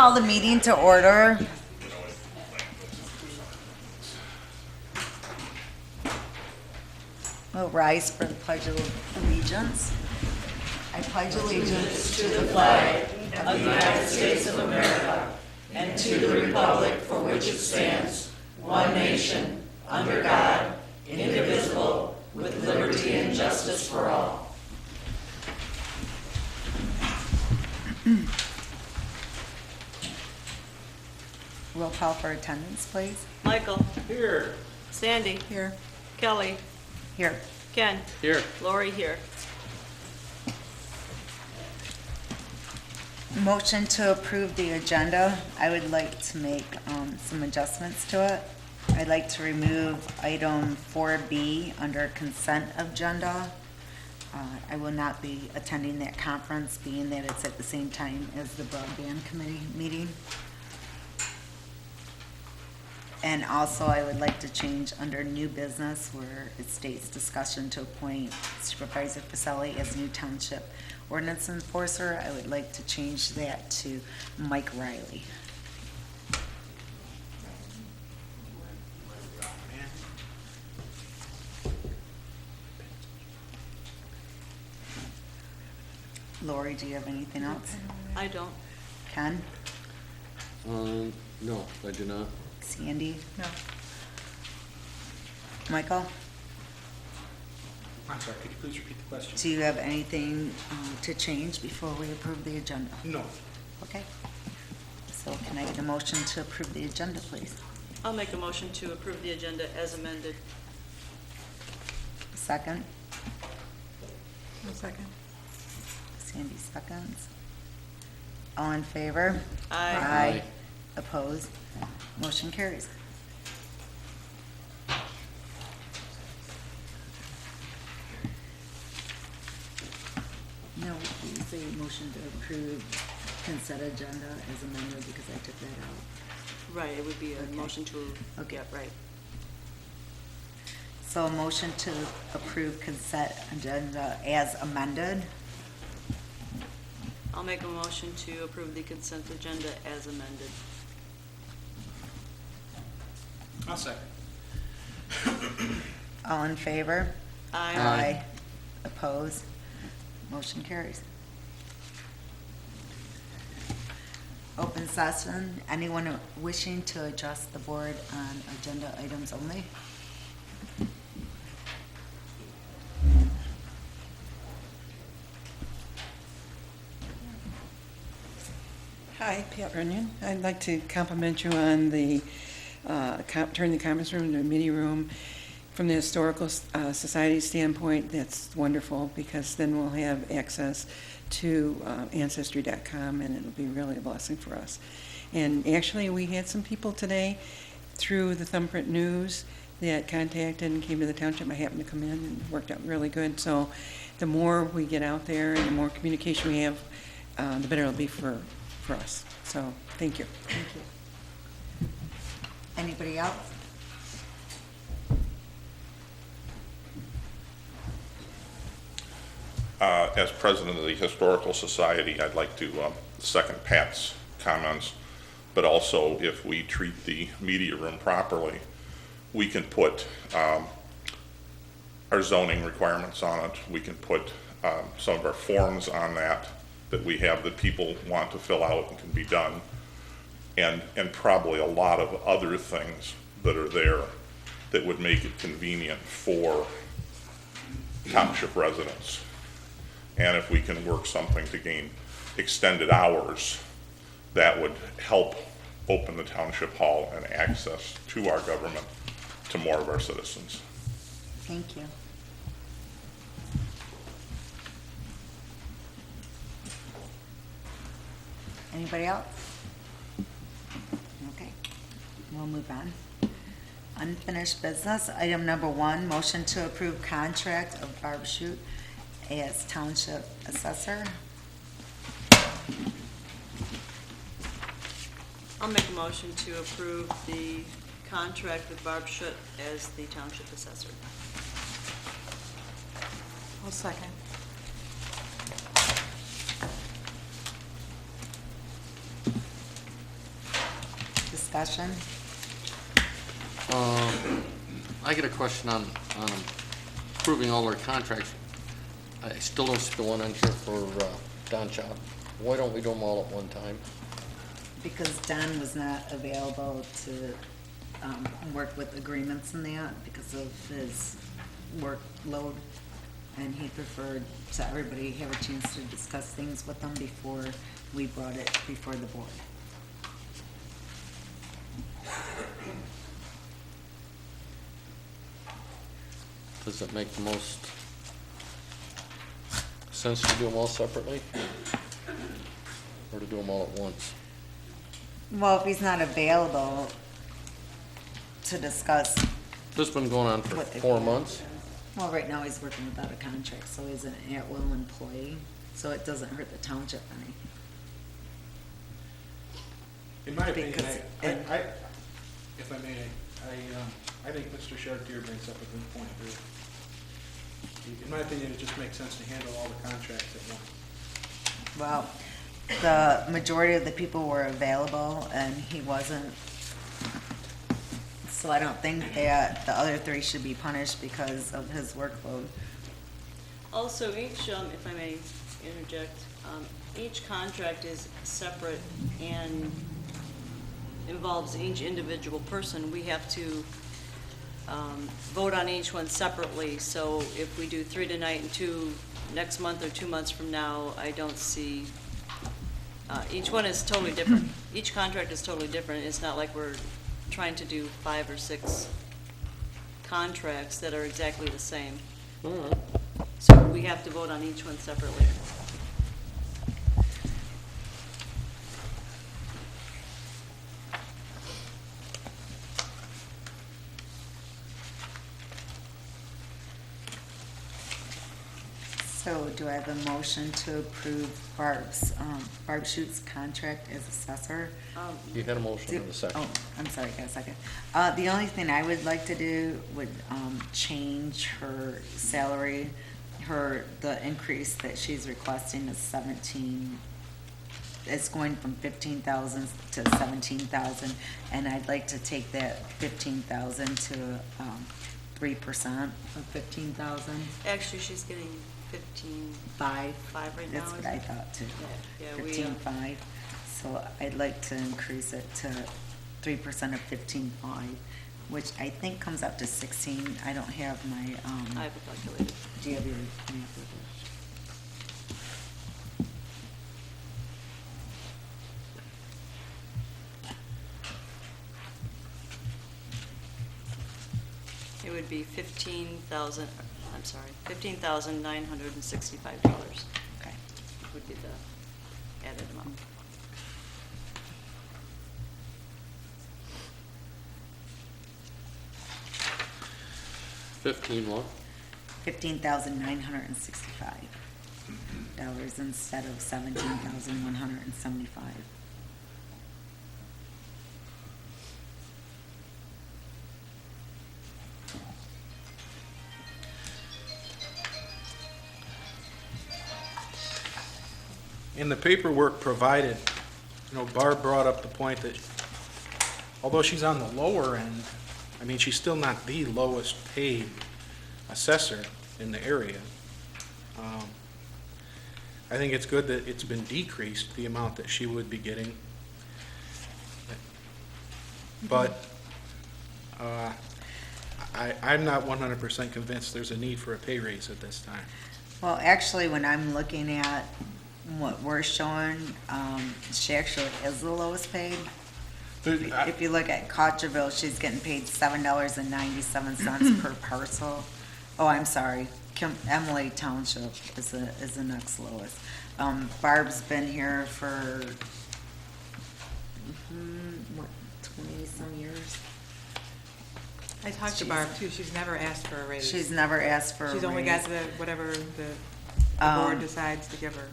call the meeting to order. We'll rise for the Pledge of Allegiance. I pledge allegiance To the flag of the United States of America and to the republic for which it stands, one nation, under God, indivisible, with liberty and justice for all. Roll call for attendance, please. Michael. Here. Sandy. Here. Kelly. Here. Ken. Here. Lori here. Motion to approve the agenda. I would like to make some adjustments to it. I'd like to remove item 4B under consent agenda. I will not be attending that conference, being that it's at the same time as the broadband committee meeting. And also, I would like to change under new business where it states discussion to appoint Supervisor Pacelli as new township ordinance enforcer. I would like to change that to Mike Riley. Lori, do you have anything else? I don't. Ken? No, I do not. Sandy? No. Michael? I'm sorry, could you please repeat the question? Do you have anything to change before we approve the agenda? No. Okay. So can I get a motion to approve the agenda, please? I'll make a motion to approve the agenda as amended. Second? One second. Sandy seconds. All in favor? Aye. Aye. Opposed? Motion carries. No, you say motion to approve consent agenda as amended because I took that out. Right, it would be a Okay. motion to, Okay. yeah, right. So a motion to approve consent agenda as amended. I'll make a motion to approve the consent agenda as amended. I'll second. All in favor? Aye. Opposed? Motion carries. Open session. Anyone wishing to address the board on agenda items only? Hi, Pat Runyon. I'd like to compliment you on the turn the conference room into a meeting room. From the Historical Society standpoint, that's wonderful because then we'll have access to Ancestry.com and it'll be really a blessing for us. And actually, we had some people today through the Thumbprint News that contacted and came to the township. I happened to come in and it worked out really good. So the more we get out there and the more communication we have, the better it'll be for us. So thank you. Thank you. Anybody else? As president of the Historical Society, I'd like to second Pat's comments, but also if we treat the media room properly, we can put our zoning requirements on it. We can put some of our forms on that we have that people want to fill out and can be done, and probably a lot of other things that are there that would make it convenient for township residents. And if we can work something to gain extended hours, that would help open the township hall and access to our government to more of our citizens. Thank you. Anybody else? Okay, we'll move on. Unfinished business, item number 1, motion to approve contract of Barb Shute as township assessor. I'll make a motion to approve the contract with Barb Schutt as the township assessor. I'll second. discussion? I get a question on approving all our contracts. I still don't see the one on here for Don Chop. Why don't we do them all at one time? Because Don was not available to work with agreements in that because of his workload. And he preferred to everybody have a chance to discuss things with them before we brought it before the board. Does it make the most sense to do them all separately? Or to do them all at once? Well, if he's not available to discuss, This has been going on for What if- 4 months. well, right now he's working without a contract, so he's an at-will employee, so it doesn't hurt the township any. In my opinion, Because if I may, I think Mr. Chartier brings up a good point here. In my opinion, it just makes sense to handle all the contracts at once. Well, the majority of the people were available and he wasn't. So I don't think that the other three should be punished because of his workload. Also, each, if I may interject, each contract is separate and involves each individual person. We have to vote on each one separately, so if we do 3 tonight and 2 next month or 2 months from now, I don't see, each one is totally different. Each contract is totally different. It's not like we're trying to do 5 or 6 contracts that are exactly the same. All right. So we have to vote on each one separately. So do I have a motion to approve Barb Schutz's contract as assessor? You had a motion in a second. Oh, I'm sorry, got a second. The only thing I would like to do would change her salary. The increase that she's requesting is 17, it's going from 15,000 to 17,000, and I'd like to take that 15,000 to 3% of 15,000. Actually, she's getting 15.5 Five. right now. That's what I thought too. Yeah, we, 15.5. So I'd like to increase it to 3% of 15.5, which I think comes up to 16. I don't have my, I have it calculated. do you have your math with It would be $15,965 it? Okay. would be the added amount. What? $15,965 instead of $17,175. In the paperwork provided, Barb brought up the point that although she's on the lower end, I mean, she's still not the lowest paid assessor in the area. I think it's good that it's been decreased, the amount that she would be getting. But I'm not 100% convinced there's a need for a pay raise at this time. Well, actually, when I'm looking at what we're showing, she actually is the lowest paid. If you look at Cottrellville, she's getting paid $7.97 per parcel. Oh, I'm sorry, Emily Township is the next lowest. Barb's been here for, 20-some years? I talked to Barb too, she's never asked for a raise. She's never asked for a raise. She's only got whatever the board decides to give her.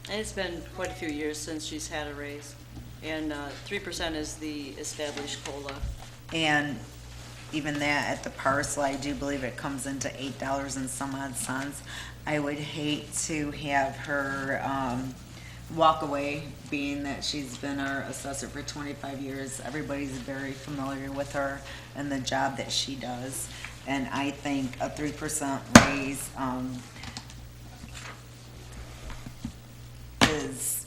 And it's been quite a few years since she's had a raise. And 3% is the established COLA. And even that, at the parcel, I do believe it comes into $8 and some odd cents. I would hate to have her walk away, being that she's been our assessor for 25 years. Everybody's very familiar with her and the job that she does. And I think a 3% raise is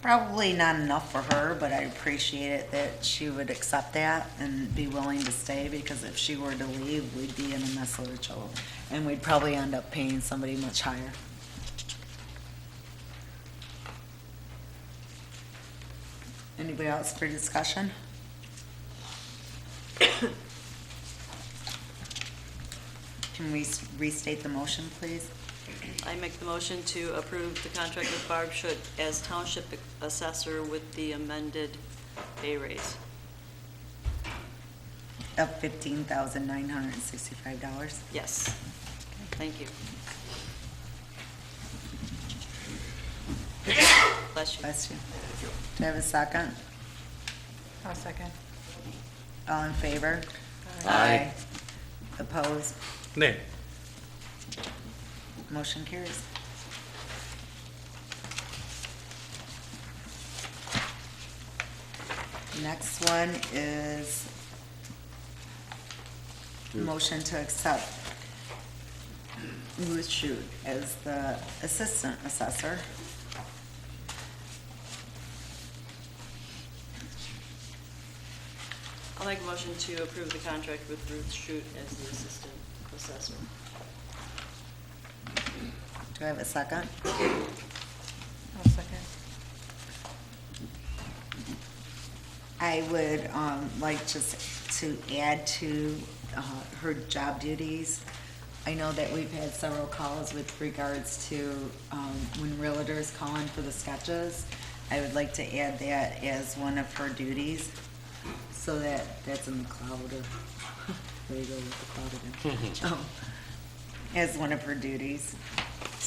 probably not enough for her, but I appreciate it that she would accept that and be willing to stay, because if she were to leave, we'd be in a mess of trouble. And we'd probably end up paying somebody much higher. Anybody else for discussion? Can we restate the motion, please? I make the motion to approve the contract with Barb Schutt as township assessor with the amended pay raise. Of $15,965. Yes. Thank you. Bless you. Bless you. Do I have a second? I'll second. All in favor? Aye. Opposed? Nay. Motion carries. Next one is motion to accept Ruth Shute as the assistant assessor. I'll make a motion to approve the contract with Ruth Shute as the assistant assessor. Do I have a second? I'll second. I would like just to add to her job duties. I know that we've had several calls with regards to when realtors call in for the sketches. I would like to add that as one of her duties, so that's in the cloud. There you go with the cloud again. As one of her duties,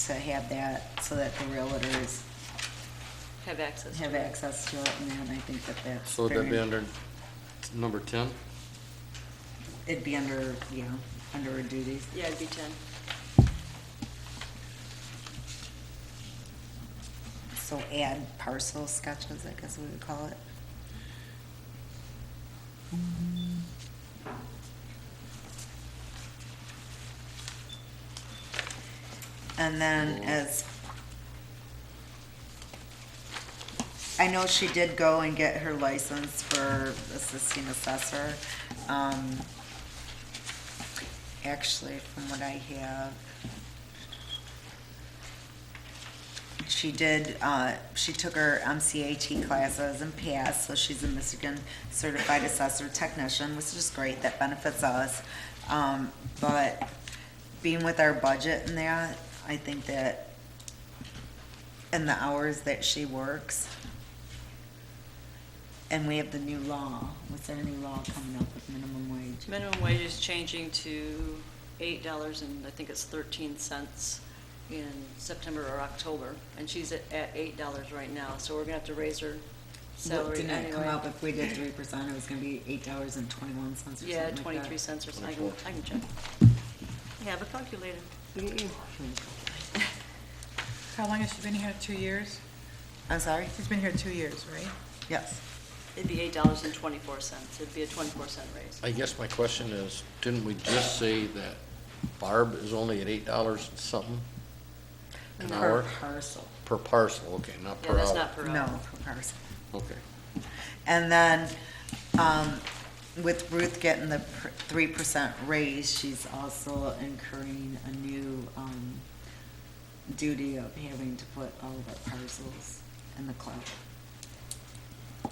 to have that, so that the realtors Have access. have access to it, and then I think that that's. So would that be very- under number 10? It'd be under, under her duties. Yeah, it'd be 10. So add parcel sketches, I guess we would call it. And then I know she did go and get her license for assisting assessor. Actually, from what I have, she did, she took her MCAT classes and passed, so she's a Michigan Certified Assessor Technician, which is great, that benefits us. But being with our budget and that, I think that, and the hours that she works, and we have the new law. What's our new law coming up with minimum wage? Minimum wage is changing to $8 and I think it's 13 cents in September or October, and she's at $8 right now, so we're gonna have to raise her salary Didn't it come anyway. up if we did 3%, it was gonna be $8.21 or something Yeah, like that? 23 cents or something. I can check. I have a calculator. How long has she been here? 2 years? I'm sorry? She's been here 2 years, right? Yes. It'd be $8.24. It'd be a 24-cent raise. I guess my question is, didn't we just say that Barb is only at $8 and something an hour? Per parcel. Per parcel, okay, not Yeah, per hour. that's not per No, hour. per parcel. Okay. And then, with Ruth getting the 3% raise, she's also incurring a new, duty of having to put all of our parcels in the cloud. I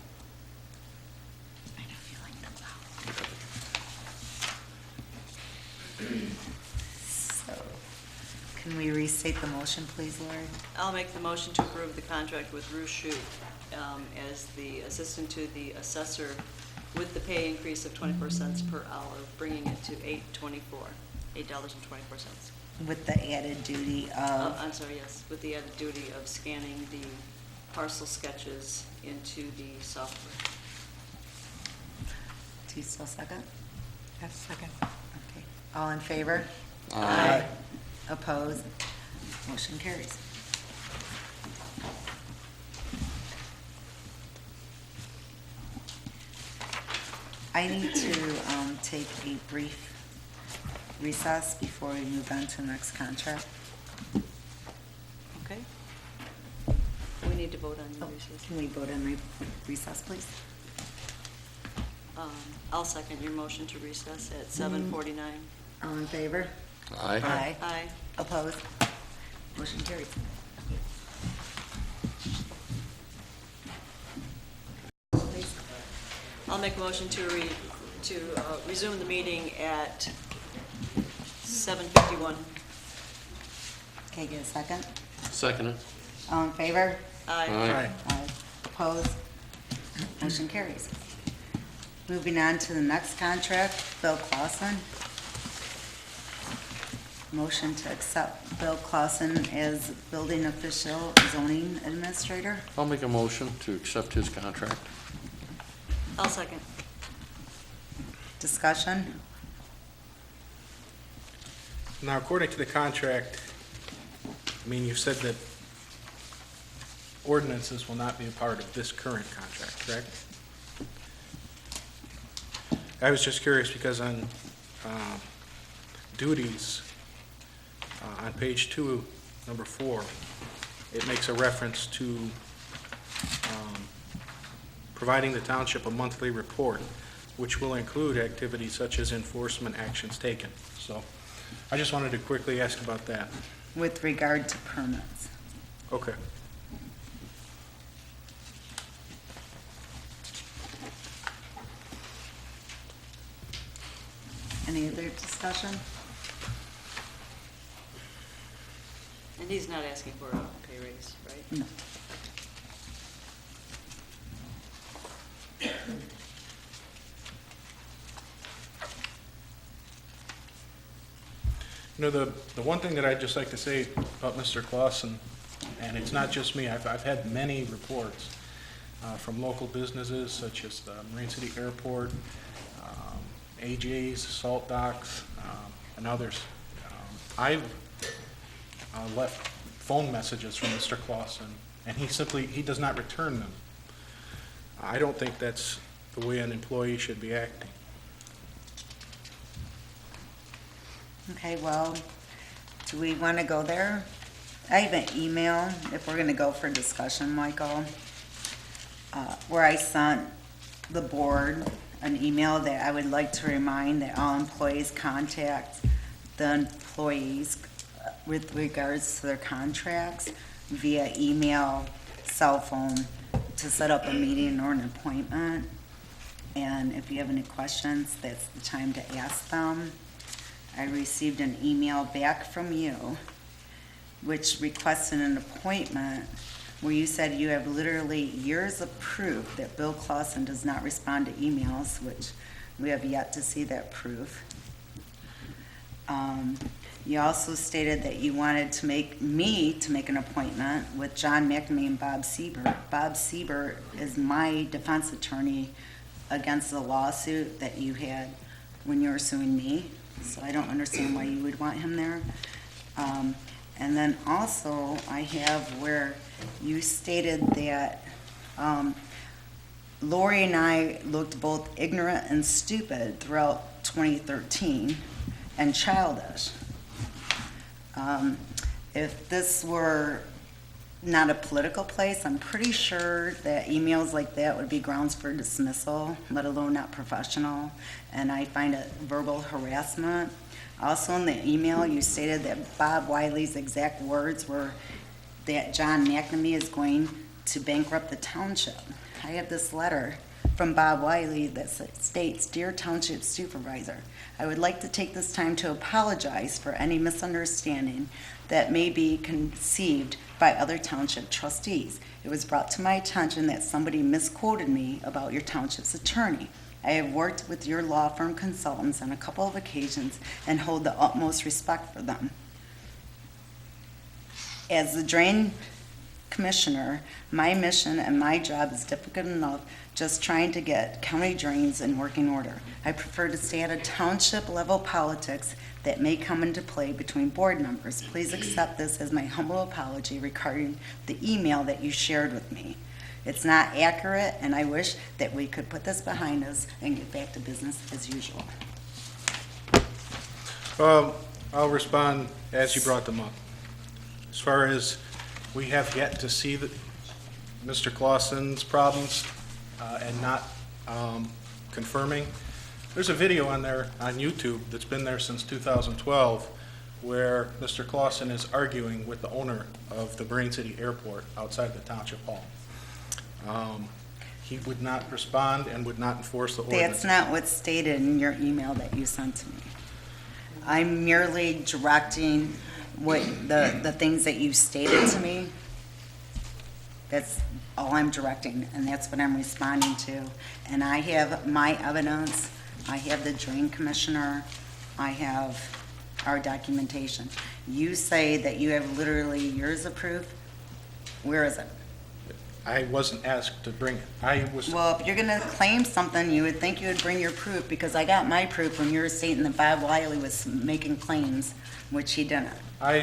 know you like the cloud. So, can we restate the motion, please, Lori? I'll make the motion to approve the contract with Ruth Shute as the assistant to the assessor with the pay increase of 24 cents per hour, bringing it to $8.24. With the added duty of, I'm sorry, yes, with the added duty of scanning the parcel sketches into the software. do you still second? Yes, second. Okay. All in favor? Aye. Opposed? Motion carries. I need to take a brief recess before we move on to the next contract. Okay? We need to vote on the recess. Can we vote on recess, please? I'll second your motion to recess at 7:49. All in favor? Aye. Aye. Opposed? Motion carries. Please. I'll make a motion to resume the meeting at 7:51. Okay, get a second? Second it. All in favor? Aye. Aye. Aye. Opposed? Motion carries. Moving on to the next contract, Bill Clausen. Motion to accept Bill Clausen as building official zoning administrator. I'll make a motion to accept his contract. I'll second. Discussion? Now, according to the contract, I mean, you said that ordinances will not be a part of this current contract, correct? I was just curious because on duties, on page 2, number 4, it makes a reference to providing the township a monthly report, which will include activities such as enforcement actions taken. So I just wanted to quickly ask about that. With regard to permits. Okay. Any other discussion? And he's not asking for a pay raise, right? No. You know, the one thing that I'd just like to say about Mr. Clausen, and it's not just me, I've had many reports from local businesses such as the Marine City Airport, AJ's, Salt Docks, and others. I've left phone messages from Mr. Clausen, and he does not return them. I don't think that's the way an employee should be acting. Okay, well, do we want to go there? I have an email, if we're going to go for discussion, Michael, where I sent the board an email that I would like to remind that all employees contact the employees with regards to their contracts via email, cell phone, to set up a meeting or an appointment. And if you have any questions, that's the time to ask them. I received an email back from you, which requested an appointment, where you said you have literally years of proof that Bill Clausen does not respond to emails, which we have yet to see that proof. You also stated that you wanted to make an appointment with John McNamee and Bob Siebert. Bob Siebert is my defense attorney against the lawsuit that you had when you were suing me, so I don't understand why you would want him there. And then also, I have where you stated that Lori and I looked both ignorant and stupid throughout 2013 and childish. If this were not a political place, I'm pretty sure that emails like that would be grounds for dismissal, let alone not professional, and I find it verbal harassment. Also in the email, you stated that Bob Wiley's exact words were that John McNamee is going to bankrupt the township. I have this letter from Bob Wiley that states, "Dear Township Supervisor, I would like to take this time to apologize for any misunderstanding that may be conceived by other township trustees. It was brought to my attention that somebody misquoted me about your township's attorney. I have worked with your law firm consultants on a couple of occasions and hold the utmost respect for them. As the drain commissioner, my mission and my job is difficult enough just trying to get county drains in working order. I prefer to stay out of township level politics that may come into play between board members. Please accept this as my humble apology regarding the email that you shared with me. It's not accurate, and I wish that we could put this behind us and get back to business as usual. I'll respond as you brought them up. As far as we have yet to see Mr. Clausen's problems and not confirming, there's a video on there on YouTube that's been there since 2012 where Mr. Clausen is arguing with the owner of the Marine City Airport outside the Township Hall. He would not respond and would not enforce the ordinance. That's not what's stated in your email that you sent to me. I'm merely directing what the things that you stated to me. That's all I'm directing, and that's what I'm responding to. And I have my evidence, I have the drain commissioner, I have our documentation. You say that you have literally years of proof. Where is it? I wasn't asked to bring it. Well, if you're gonna claim something, you would think you would bring your proof, because I got my proof when you were stating that Bob Wiley was making claims, which he didn't.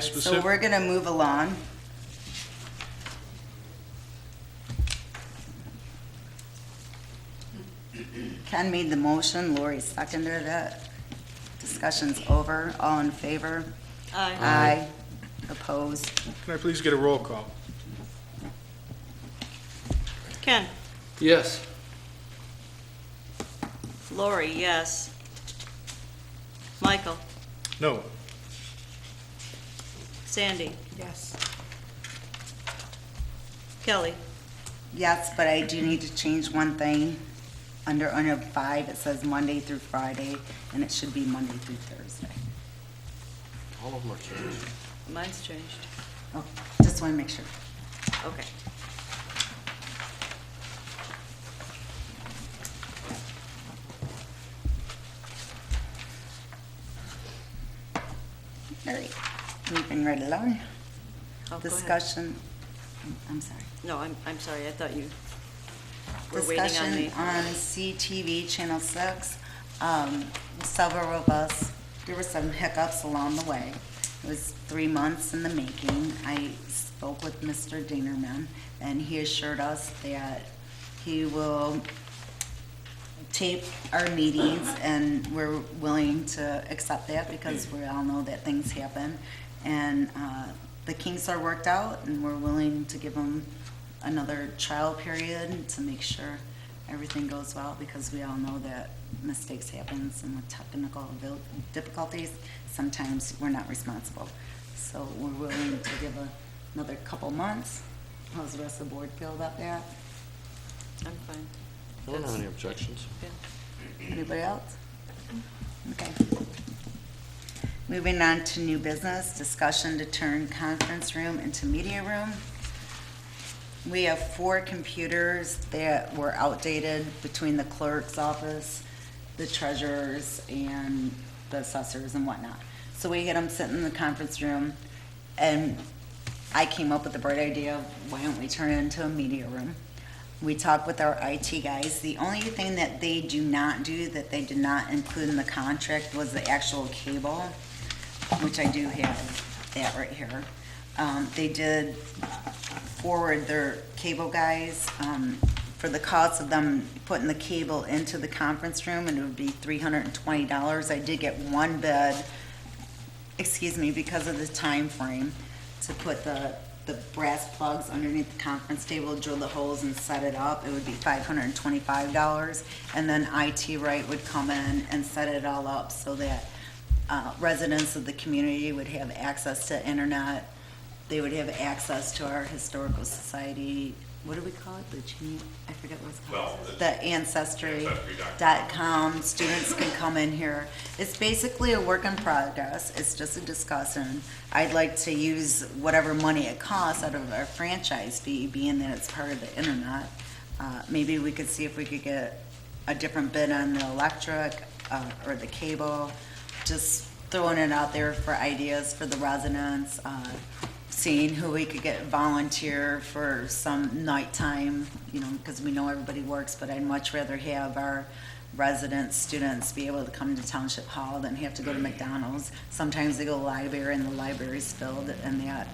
So we're gonna move along. Ken made the motion, Lori seconded it. Discussion's over. All in favor? Aye. Aye. Opposed? Can I please get a roll call? Ken? Yes. Lori, yes. Michael? No. Sandy? Yes. Kelly? Yes, but I do need to change one thing. Under 5, it says Monday through Friday, and it should be Monday through Thursday. All of them are changed. Mine's changed. Oh, just want to make sure. Okay. All right, moving right along. Oh, go ahead. Discussion, I'm sorry. No, I'm sorry, I thought you were waiting on me. Discussion on CTV Channel 6. Several of us, there were some hiccups along the way. It was 3 months in the making. I spoke with Mr. Dingerman, and he assured us that he will tape our meetings, and we're willing to accept that because we all know that things happen. And the kinks are worked out, and we're willing to give them another trial period to make sure everything goes well, because we all know that mistakes happen, and with technical difficulties, sometimes we're not responsible. So we're willing to give another couple months. How's the rest of the board feel about that? I'm fine. I don't have any objections. Anybody else? Okay. Moving on to new business, discussion to turn conference room into media room. We have 4 computers that were outdated between the clerk's office, the treasurer's, and the assessors and whatnot. So we had them sitting in the conference room, and I came up with the bright idea of why don't we turn it into a media room. We talked with our IT guys. The only thing that they do not do, that they did not include in the contract, was the actual cable, which I do have that right here. They did forward their cable guys for the cost of them putting the cable into the conference room, and it would be $320. I did get one bid, because of the time frame, to put the brass plugs underneath the conference table, drill the holes and set it up. It would be $525. And then IT Right would come in and set it all up so that residents of the community would have access to internet. They would have access to our historical society, what do we call it? I forget what it's called. Well, The Ancestry.com. Students can come in here. It's basically a work in progress. It's just a discussion. I'd like to use whatever money it costs out of our franchise fee, being that it's part of the internet. Maybe we could see if we could get a different bid on the electric or the cable. Just throwing it out there for ideas for the residents. Seeing who we could get volunteer for some nighttime, because we know everybody works, but I'd much rather have our residents, students be able to come to Township Hall than have to go to McDonald's. Sometimes they go to the library and the library's filled and that.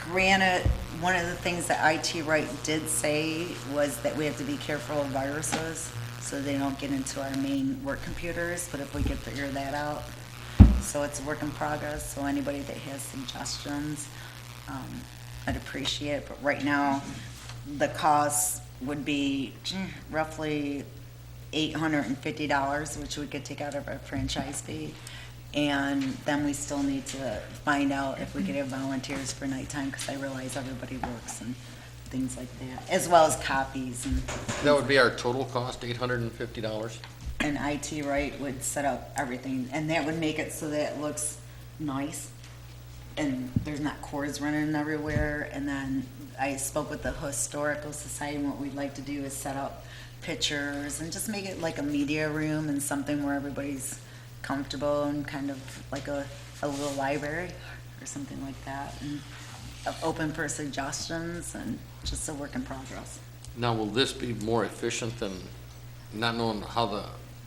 Granted, one of the things that IT Right did say was that we have to be careful of viruses, so they don't get into our main work computers, but if we could figure that out. So it's a work in progress, so anybody that has suggestions, I'd appreciate it. But right now, the cost would be roughly $850, which we could take out of our franchise fee. And then we still need to find out if we could have volunteers for nighttime, because I realize everybody works and things like that, as well as copies and. That would be our total cost, $850? And IT Right would set up everything, and that would make it so that it looks nice, and there's not cords running everywhere. And then I spoke with the Historical Society, and what we'd like to do is set up pictures and just make it like a media room and something where everybody's comfortable, and kind of like a little library or something like that, and open for suggestions, and just a work in progress. Now, will this be more efficient than, not knowing how the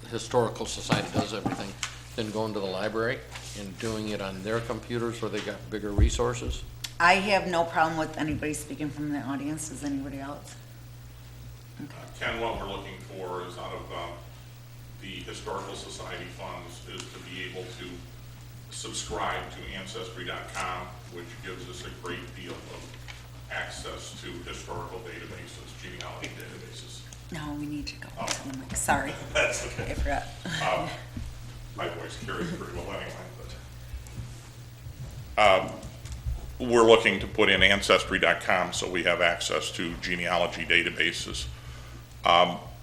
Historical Society does everything, than going to the library and doing it on their computers where they got bigger resources? I have no problem with anybody speaking from the audience. Does anybody else? Ken, what we're looking for is out of the Historical Society funds is to be able to subscribe to Ancestry.com, which gives us a great deal of access to historical databases, genealogy databases. No, we need to go to the mic. Sorry. That's okay. I forgot. My voice carries pretty well anyway, but we're looking to put in Ancestry.com so we have access to genealogy databases.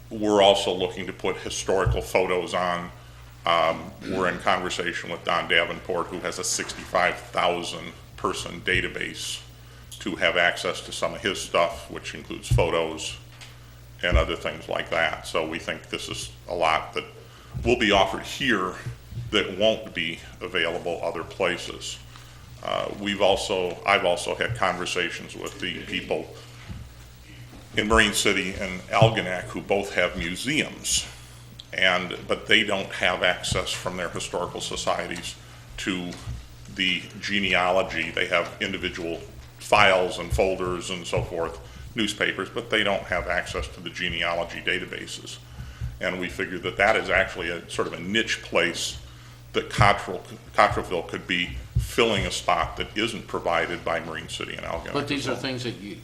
We're also looking to put historical photos on. We're in conversation with Don Davenport, who has a 65,000 person database, to have access to some of his stuff, which includes photos and other things like that. So we think this is a lot that will be offered here that won't be available other places. I've also had conversations with the people in Marine City and Algonac, who both have museums, but they don't have access from their historical societies to the genealogy. They have individual files and folders and so forth, newspapers, but they don't have access to the genealogy databases. And we figured that that is actually a sort of a niche place that Cottrellville could be filling a spot that isn't provided by Marine City and Algonac. But these are things that you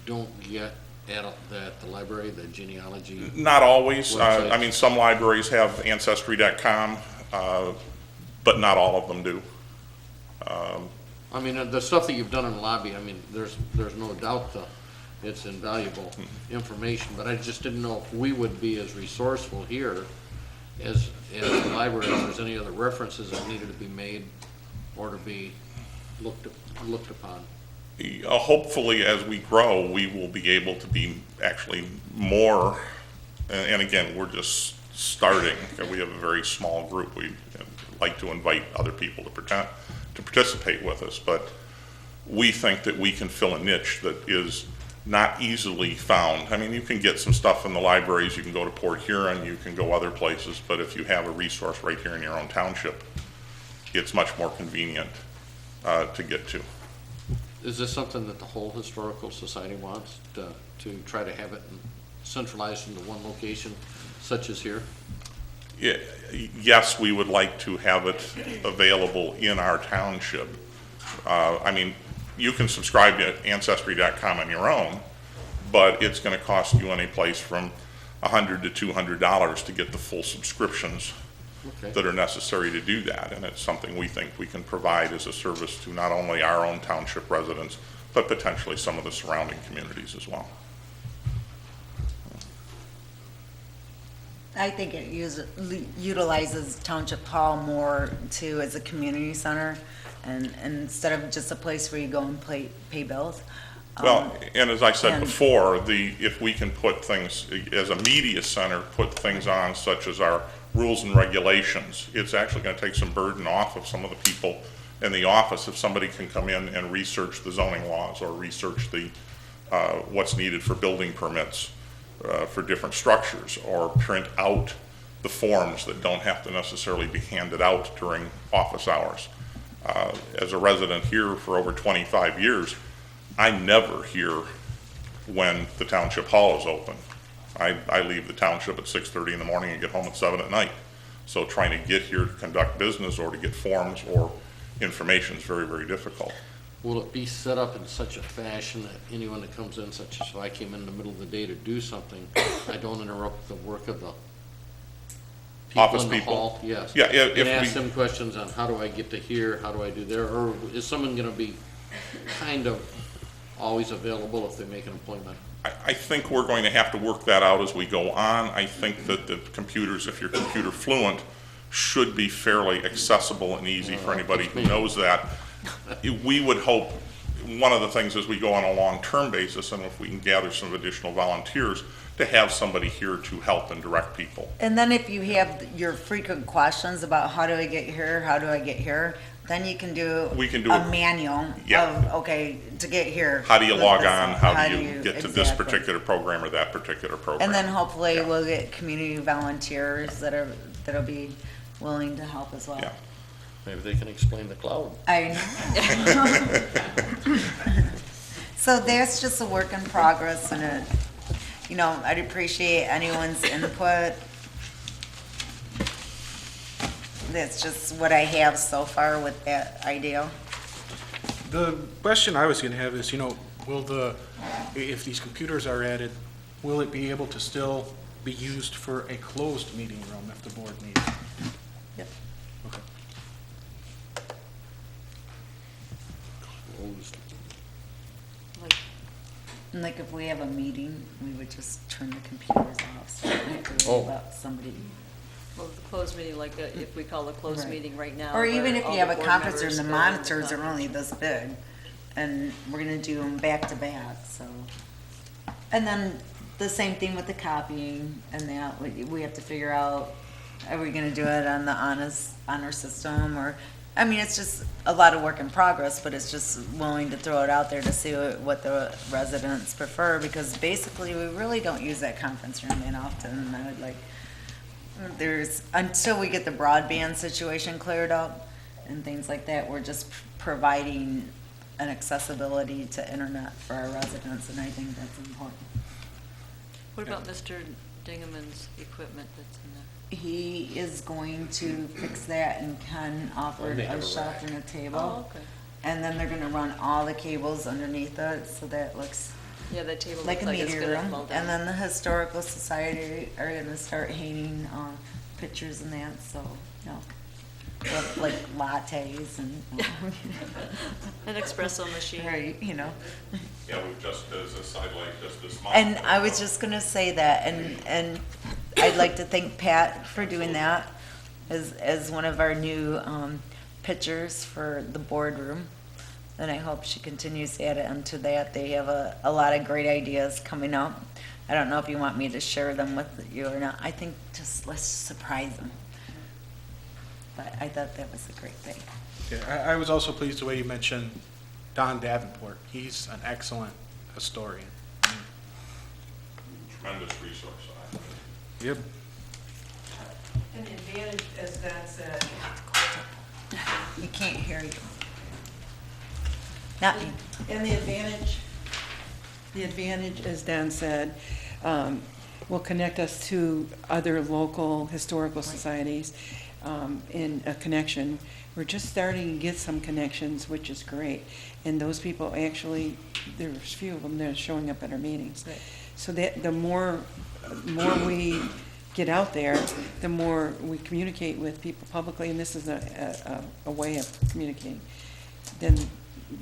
don't get at the library, the genealogy? Not always. Websites? I mean, some libraries have Ancestry.com, but not all of them do. I mean, the stuff that you've done in the lobby, I mean, there's no doubt it's invaluable information, but I just didn't know if we would be as resourceful here as the library, if there's any other references that needed to be made or to be looked upon. Hopefully, as we grow, we will be able to be actually more, and again, we're just starting. We have a very small group. We'd like to invite other people to participate with us, but we think that we can fill a niche that is not easily found. I mean, you can get some stuff in the libraries, you can go to Port Huron, you can go other places, but if you have a resource right here in your own township, it's much more convenient to get to. Is this something that the whole Historical Society wants, to try to have it centralized into one location, such as here? Yeah, yes, we would like to have it available in our township. I mean, you can subscribe to Ancestry.com on your own, but it's going to cost you any place from $100 to $200 to get the full subscriptions that are necessary to do that. And it's something we think we can provide as a service to not only our own township residents, but potentially some of the surrounding communities as well. I think it utilizes Township Hall more too as a community center, and instead of just a place where you go and pay bills. Well, and as I said before, if we can put things, as a media center, put things on such as our rules and regulations, it's actually going to take some burden off of some of the people in the office if somebody can come in and research the zoning laws or research what's needed for building permits for different structures, or print out the forms that don't have to necessarily be handed out during office hours. As a resident here for over 25 years, I never hear when the township hall is open. I leave the township at 6:30 in the morning and get home at 7 at night. So trying to get here to conduct business or to get forms or information is very, very difficult. Will it be set up in such a fashion that anyone that comes in, such as if I came in the middle of the day to do something, I don't interrupt the work of the people Office in the people? hall? Yes. Yeah, if And ask we- them questions on how do I get to here, how do I do there, or is someone gonna be kind of always available if they make an appointment? I think we're going to have to work that out as we go on. I think that the computers, if you're computer fluent, should be fairly accessible and easy for anybody who knows that. We would hope, one of the things as we go on a long-term basis, and if we can gather some additional volunteers, to have somebody here to help and direct people. And then if you have your frequent questions about how do I get here, how do I get here, then you can do We can do a a- manual Yeah. of, okay, to get here. How do you log this on? up. How do you get to this exactly. particular program or that particular program? And then hopefully Yeah. we'll get community volunteers that'll be willing to help as well. Yeah. Maybe they can explain the cloud. I know. So that's just a work in progress, and I'd appreciate anyone's input. That's just what I have so far with that idea. The question I was gonna have is, will if these computers are added, will it be able to still be used for a closed meeting room if the board needs it? Yep. Okay. Closed. Like if we have a meeting, we would just turn the computers off, so we don't have to Oh. worry about somebody. Well, the closed meeting, like if we call a closed Right. meeting right now. Or even where if all you have the a board conference room, members the go in the monitors are conference. only this big, and we're gonna do them back to back, so. And then the same thing with the copying and that, we have to figure out, are we gonna do it on the honor system, or, I mean, it's just a lot of work in progress, but it's just willing to throw it out there to see what the residents prefer, because basically, we really don't use that conference room that often. I would like, until we get the broadband situation cleared up and things like that, we're just providing an accessibility to internet for our residents, and I think that's important. What about Mr. Dingaman's equipment that's in there? He is going to fix that, and Ken offered They have a a shelf rack. and a Oh, table. okay. And then they're gonna run all the cables underneath it, so that looks Yeah, that table like looks a like it's media gonna room. fall down. And then the historical society are gonna start hanging, pictures and that, so, with like lattes and, An espresso machine. right, Yeah, we've just, as a sidelight, just this month. And I was just gonna say that, and I'd like to thank Pat for doing that as one of our new pitchers for the boardroom. And I hope she continues to add into that. They have a lot of great ideas coming up. I don't know if you want me to share them with you or not. I think just let's surprise them. But I thought that was a great thing. Yeah, I was also pleased the way you mentioned Don Davenport. He's an excellent historian. Tremendous resource. Yep. And the advantage, as Don said, You can't hear you. Not me. and the advantage, as Don said, will connect us to other local historical societies in a connection. We're just starting to get some connections, which is great. And those people actually, there's a few of them that are showing up at our meetings. Right. So that the more we get out there, the more we communicate with people publicly, and this is a way of communicating, then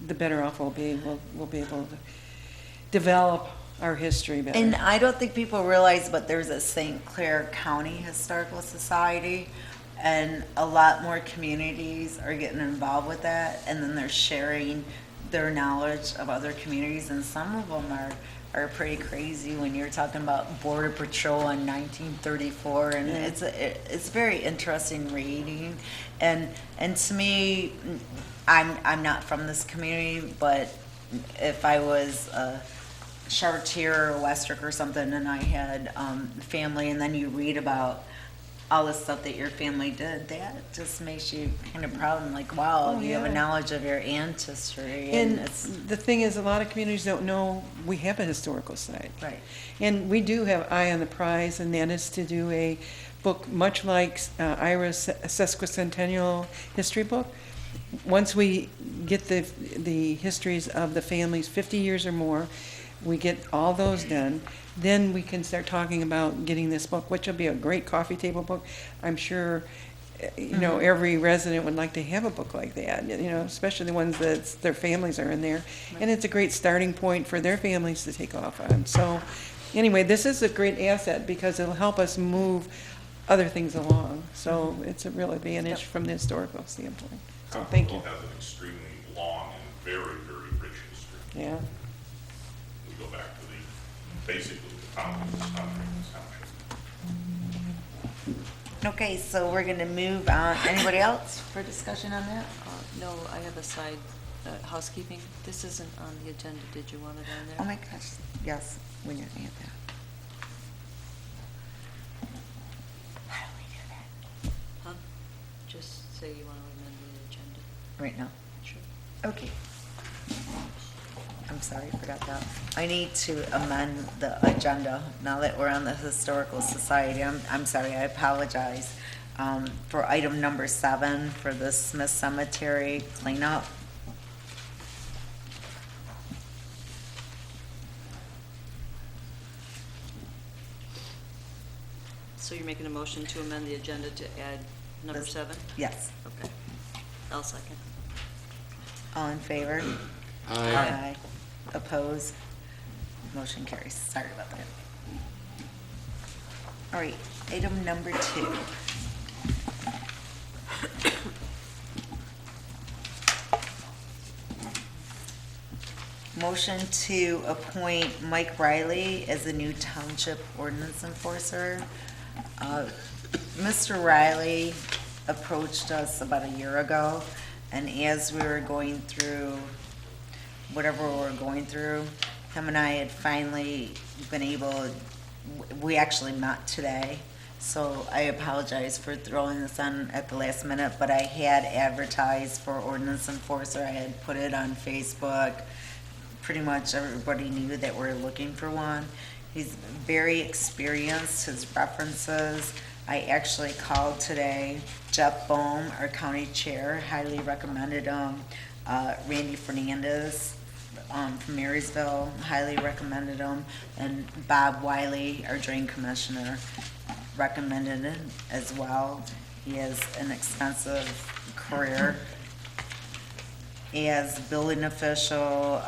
the better off we'll be. We'll be able to develop our history better. And I don't think people realize, but there's a St. Clair County Historical Society, and a lot more communities are getting involved with that, and then they're sharing their knowledge of other communities, and some of them are pretty crazy when you're talking about Border Patrol in 1934, and it's very interesting reading, and to me, I'm not from this community, but if I was Chartier or Westrick or something, and I had family, and then you read about all the stuff that your family did, that just makes you kind of proud and like, wow, Oh, you have a yeah. knowledge of your ancestry, And and it's, the thing is, a lot of communities don't know we have a historical society. right. And we do have Eye on the Prize, and that is to do a book much like Ira's sesquicentennial history book. Once we get the histories of the families 50 years or more, we get all those done, then we can start talking about getting this book, which will be a great coffee table book. I'm sure, every resident would like to have a book like that, especially the ones that their families are in there. And it's a great starting point for their families to take off on. So anyway, this is a great asset because it'll help us move other things along. So it's a real advantage from the historical standpoint. So thank you. Cottrellville has an extremely long and very, very rich history. Yeah. We go back to basically the founding of this country, this township. Okay, so we're gonna move on. Anybody else for discussion on that? No, I have a side housekeeping. This isn't on the agenda. Did you want it on there? Oh my gosh, yes, we didn't add that. How do we do that? Huh? Just say you want to amend the agenda. Right now? Sure. Okay. I'm sorry, I forgot that. I need to amend the agenda now that we're on the Historical Society. I'm sorry, I apologize. For item number 7, for the Smith Cemetery cleanup. So you're making a motion to amend the agenda to add number This- 7? Yes. Okay. I'll second. All in favor? Aye. Opposed? Motion carries. Sorry about that. All right, item number 2. Motion to appoint Mike Riley as the new township ordinance enforcer. Mr. Riley approached us about a year ago, and as we were going through whatever we're going through, him and I had finally been able, we actually met today, so I apologize for throwing this on at the last minute, but I had advertised for ordinance enforcer. I had put it on Facebook. Pretty much everybody knew that we're looking for one. He's very experienced, his references. I actually called today. Jeff Bohm, our county chair, highly recommended him. Randy Fernandez from Marysville, highly recommended him. And Bob Wiley, our drain commissioner, recommended him as well. He has an extensive career as building official,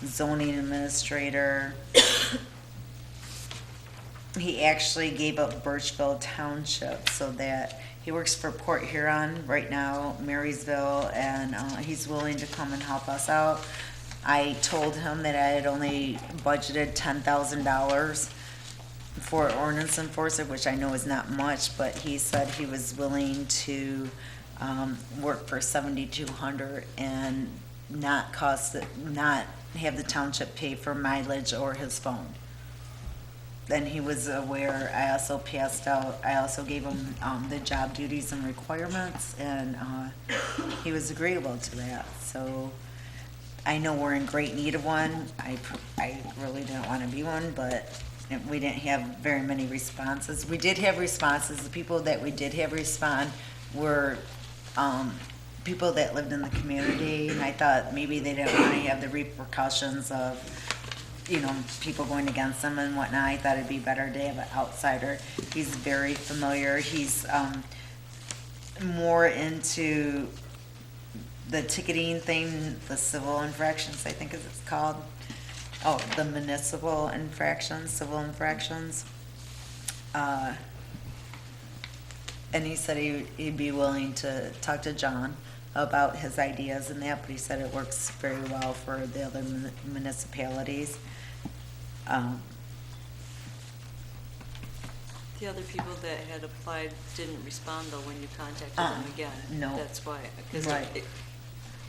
zoning administrator. He actually gave up Birchville Township so that he works for Port Huron right now, Marysville, and he's willing to come and help us out. I told him that I had only budgeted $10,000 for ordinance enforcer, which I know is not much, but he said he was willing to work for $7,200 and not have the township pay for mileage or his phone. Then he was aware. I also gave him the job duties and requirements, and he was agreeable to that. So I know we're in great need of one. I really didn't want to be one, but we didn't have very many responses. We did have responses. The people that we did have respond were people that lived in the community, and I thought maybe they didn't want to have the repercussions of, people going against them and whatnot. I thought it'd be better to have an outsider. He's very familiar. He's more into the ticketing thing, the civil infractions, I think is it's called. Oh, the municipal infractions, civil infractions. And he said he'd be willing to talk to John about his ideas and that, but he said it works very well for the other municipalities. The other people that had applied didn't respond though when you contacted them again. no. That's why, because Right.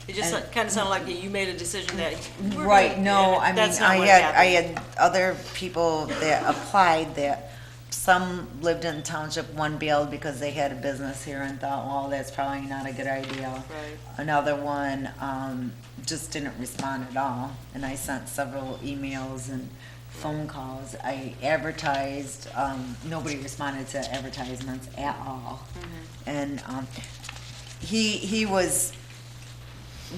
it just And- kind of sounded like you made a decision that. we're Right, good, no, and I mean, that's not I what had happened. other people that applied that some lived in township, one bailed because they had a business here and thought, well, that's probably not a good idea. Right. Another one, just didn't respond at all, and I sent several emails and phone calls. I advertised, nobody responded to advertisements at all. And, he was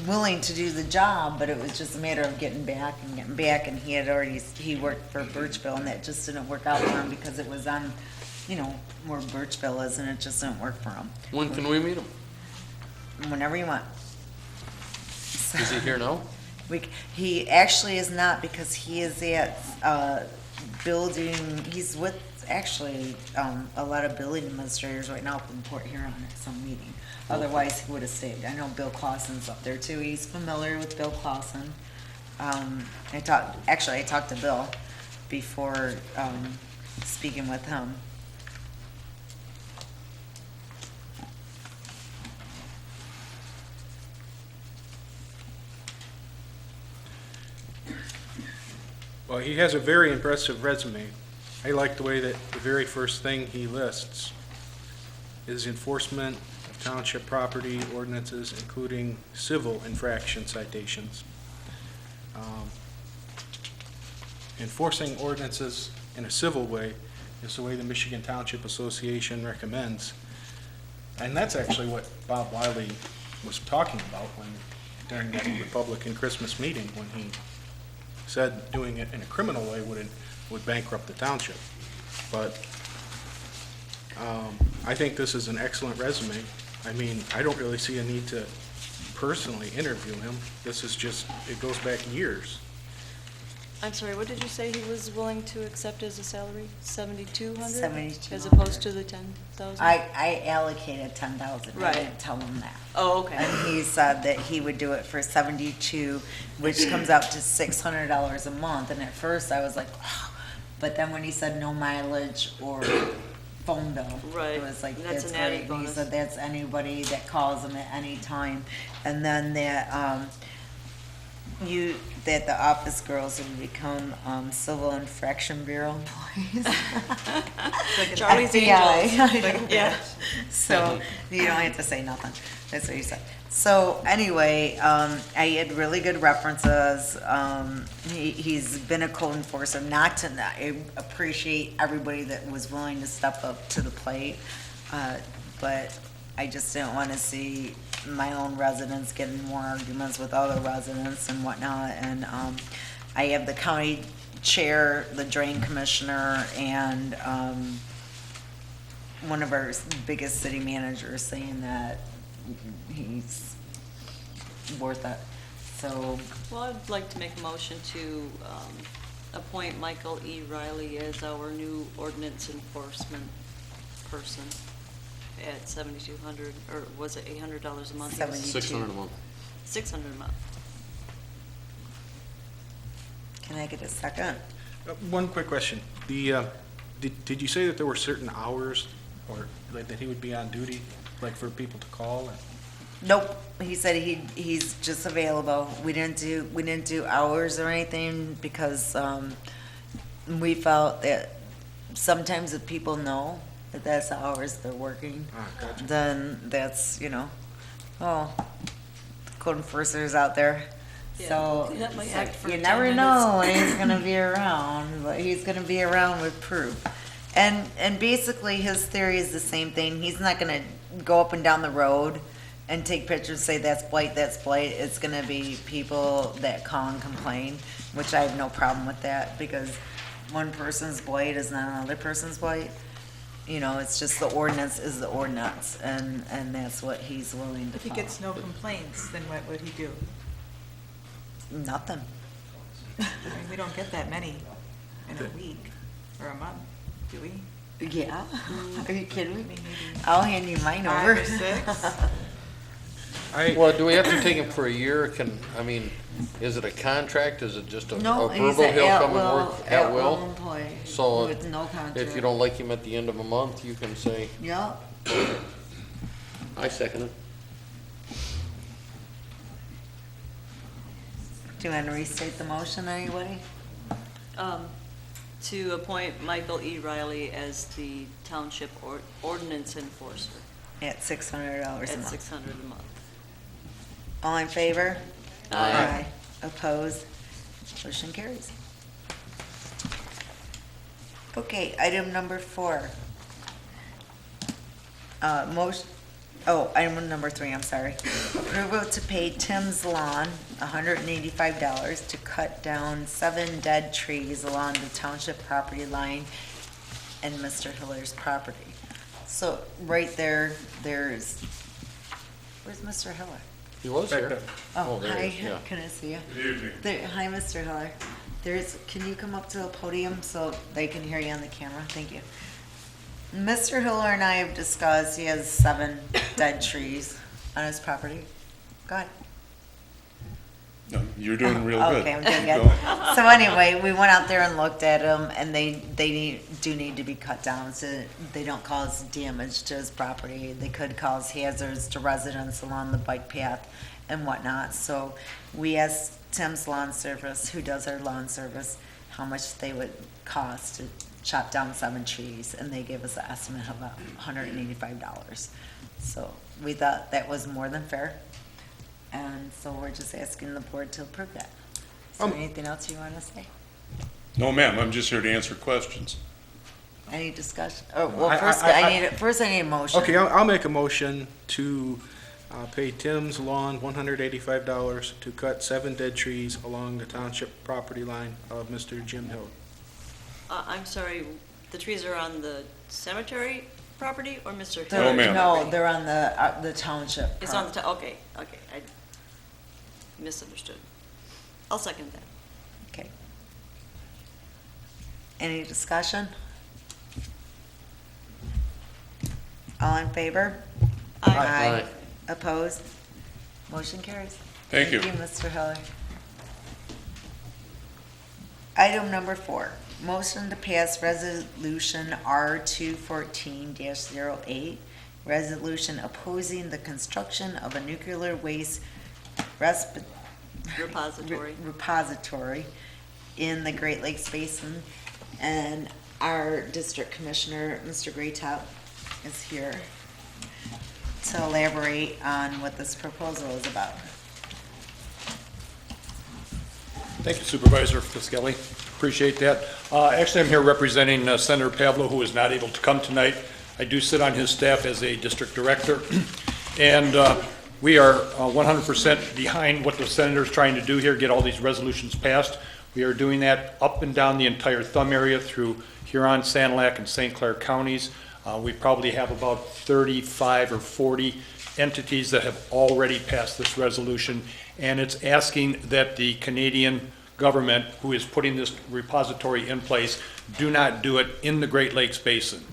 willing to do the job, but it was just a matter of getting back, and he had already, he worked for Birchville, and that just didn't work out for him because it was on, where Birchville is, and it just didn't work for him. When can we meet him? Whenever you want. Is he here now? He actually is not, because he is at, building, he's with, actually, a lot of building administrators right now up in Port Huron at some meeting. Otherwise, he would have stayed. I know Bill Clausen's up there too. He's familiar with Bill Clausen. I talked to Bill before, speaking with him. Well, he has a very impressive resume. I like the way that the very first thing he lists is enforcement of township property ordinances, including civil infraction citations. Enforcing ordinances in a civil way is the way the Michigan Township Association recommends. And that's actually what Bob Wiley was talking about during that Republican Christmas meeting, when he said doing it in a criminal way would bankrupt the township. But I think this is an excellent resume. I mean, I don't really see a need to personally interview him. This is just, it goes back years. I'm sorry, what did you say he was willing to accept as a salary? 7,200? 7,200. As opposed to the 10,000? I allocated 10,000. I Right. didn't tell him that. Oh, okay. And he said that he would do it for 72, which comes out to $600 a month. And at first I was like, wow. But then when he said no mileage or phone bill, Right. it was like, That's that's an added great. He bonus. said that's anybody that calls him at any time. And then that, that the office girls would become Civil Infraction Bureau employees. Charlie's FBI. Angels. Yeah. So you don't have to say nothing. That's what he said. So anyway, I had really good references. He's been a code enforcer. I appreciate everybody that was willing to step up to the plate, but I just didn't want to see my own residents getting more arguments with other residents and whatnot. And I have the county chair, the drain commissioner, and one of our biggest city managers saying that he's worth it. So, Well, I'd like to make a motion to appoint Michael E. Riley as our new ordinance enforcement person at 7,200, or was it $800 a month? 72. 600 a month. 600 a month. can I get a second? One quick question. Did you say that there were certain hours, or like that he would be on duty, like for people to call? Nope. He said he's just available. We didn't do hours or anything because we felt that sometimes if people know that that's the hours they're working, Gotcha. then that's, code enforcers out there. Yeah, So that might act for you 10 never minutes. know when he's gonna be around, but he's gonna be around with proof. And basically his theory is the same thing. He's not gonna go up and down the road and take pictures, say that's blight, that's blight. It's gonna be people that call and complain, which I have no problem with that, because one person's blight is not another person's blight. It's just the ordinance is the ordinance, and that's what he's willing to If he follow. gets no complaints, then what would he do? Nothing. I mean, we don't get that many in a week or a month, do we? Yeah, are you kidding me? Maybe I'll hand you mine 5 over. or 6? Well, do we have to take him for a year? Is it a contract? Is it just a verbal? He'll come and work at will? Employee. So With no contract. if you don't like him at the end of a month, you can say, Yep. I second it. Do you want to restate the motion, anybody? To appoint Michael E. Riley as the township ordinance enforcer At $600 a at month. $600 a month. All in favor? Aye. Opposed? Motion carries. Okay, item number 4. Item number 3, I'm sorry. Approval to pay Tim's Lawn $185 to cut down 7 dead trees along the township property line and Mr. Hiller's property. So right there, where's Mr. Hiller? He was Back here. there. Oh, there he hi, is, yeah. can I see you? Good evening. Hi, Mr. Hiller. Can you come up to the podium so they can hear you on the camera? Thank you. Mr. Hiller and I have discussed, he has 7 dead trees on his property. Go ahead. No, you're doing real good. Okay, I'm doing Keep good. going. So anyway, we went out there and looked at them, and they do need to be cut down so they don't cause damage to his property. They could cause hazards to residents along the bike path and whatnot. So we asked Tim's Lawn Service, who does our lawn service, how much they would cost to chop down 7 trees, and they gave us an estimate of about $185. So we thought that was more than fair. And so we're just asking the board to approve that. Is there anything else you want to say? No, ma'am, I'm just here to answer questions. Any discussion? Oh, well, I- first, I- I need a motion. Okay, I'll make a motion to pay Tim's Lawn $185 to cut 7 dead trees along the township property line of Mr. Jim Hill. I'm sorry, the trees are on the cemetery property or Mr. They're- No, Hiller's ma'am. No, property? they're on the township. It's on the, okay, I misunderstood. I'll second that. Okay. Any discussion? All in favor? Aye. Aye. Opposed? Motion carries. Thank you. Thank you, Mr. Heller. Item number 4, motion to pass resolution R214-08, resolution opposing the construction of a nuclear waste repository in the Great Lakes Basin. And our district commissioner, Mr. Graytop, is here to elaborate on what this proposal is about. Thank you Supervisor Fiskelli. Appreciate that. Actually, I'm here representing Senator Pavlo, who is not able to come tonight. I do sit on his staff as a district director, and we are 100% behind what the senator's trying to do here, get all these resolutions passed. We are doing that up and down the entire thumb area through Huron, Sanilac, and St. Clair counties. We probably have about 35 or 40 entities that have already passed this resolution, and it's asking that the Canadian government, who is putting this repository in place, do not do it in the Great Lakes Basin.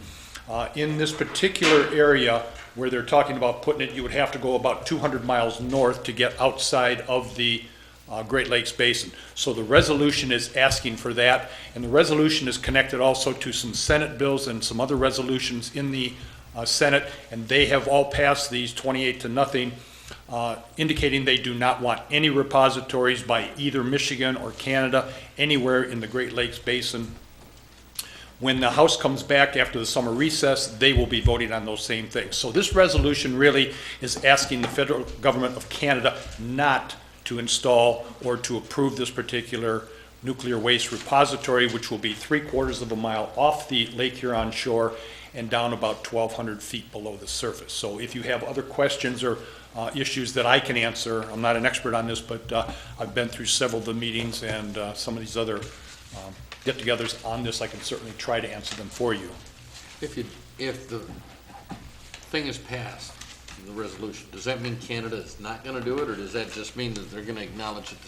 In this particular area where they're talking about putting it, you would have to go about 200 miles north to get outside of the Great Lakes Basin. So the resolution is asking for that, and the resolution is connected also to some Senate bills and some other resolutions in the Senate, and they have all passed these 28-0, indicating they do not want any repositories by either Michigan or Canada anywhere in the Great Lakes Basin. When the House comes back after the summer recess, they will be voting on those same things. So this resolution really is asking the federal government of Canada not to install or to approve this particular nuclear waste repository, which will be 3/4 of a mile off the Lake Huron shore and down about 1,200 feet below the surface. So if you have other questions or issues that I can answer, I'm not an expert on this, but I've been through several of the meetings and some of these other get-togethers on this, I can certainly try to answer them for you. If the thing is passed, the resolution, does that mean Canada is not gonna do it, or does that just mean that they're gonna acknowledge that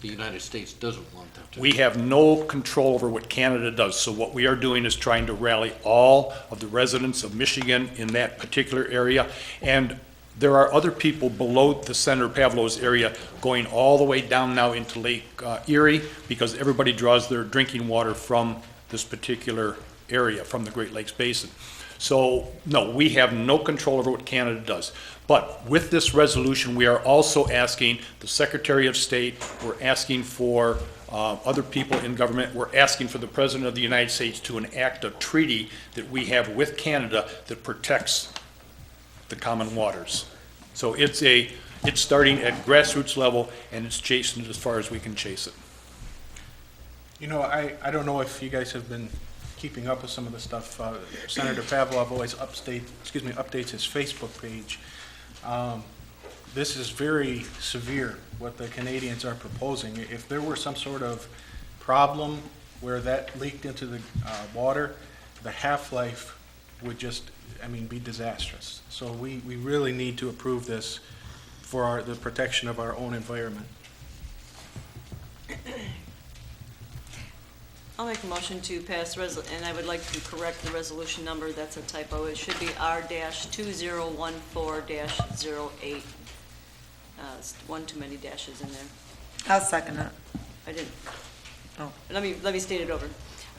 the United States doesn't want them to? We have no control over what Canada does, so what we are doing is trying to rally all of the residents of Michigan in that particular area, and there are other people below the Senator Pavlo's area going all the way down now into Lake Erie, because everybody draws their drinking water from this particular area, from the Great Lakes Basin. So, no, we have no control over what Canada does. But with this resolution, we are also asking the Secretary of State, we're asking for other people in government. We're asking for the President of the United States to enact a treaty that we have with Canada that protects the common waters. So it's starting at grassroots level, and it's chasing it as far as we can chase it. You know, I don't know if you guys have been keeping up with some of the stuff. Senator Pavlov always updates his Facebook page. This is very severe, what the Canadians are proposing. If there were some sort of problem where that leaked into the water, the half-life would just, be disastrous. So we really need to approve this for the protection of our own environment. I'll make a motion to pass and I would like to correct the resolution number. That's a typo. It should be R-2014-08. One too many dashes in there. I'll second it. I didn't. Oh. Let me state it over.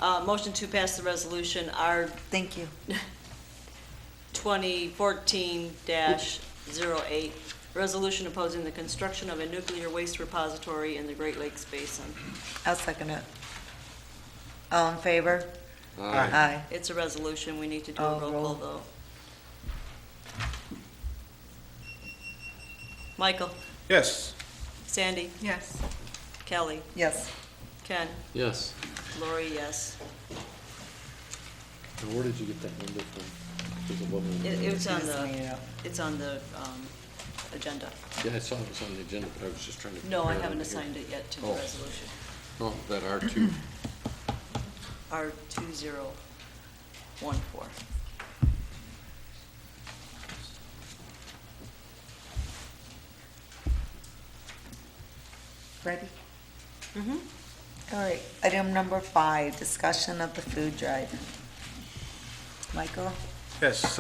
Motion to pass the resolution Thank you. 2014-08. Resolution opposing the construction of a nuclear waste repository in the Great Lakes Basin. I'll second it. All in favor? Aye. It's a resolution. We need to do a roll call vote. Michael? Yes. Sandy? Yes. Kelly? Yes. Ken? Yes. Lori, yes. And where did you get that number from? It's on the agenda. Yeah, I saw it was on the agenda, but I was just trying to. No, I compare haven't it here. assigned it yet to the Oh. resolution. Oh, that R2. R2014. Ready? Mm-hmm. All right, item number 5, discussion of the food drive. Michael? Yes,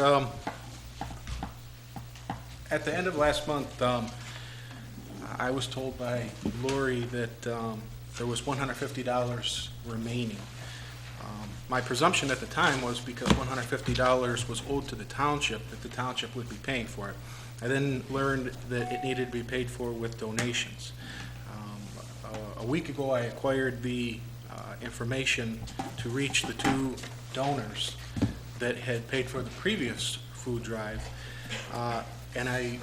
at the end of last month, I was told by Lori that there was $150 remaining. My presumption at the time was because $150 was owed to the township, that the township would be paying for it. I then learned that it needed to be paid for with donations. A week ago, I acquired the information to reach the 2 donors that had paid for the previous food drive, and I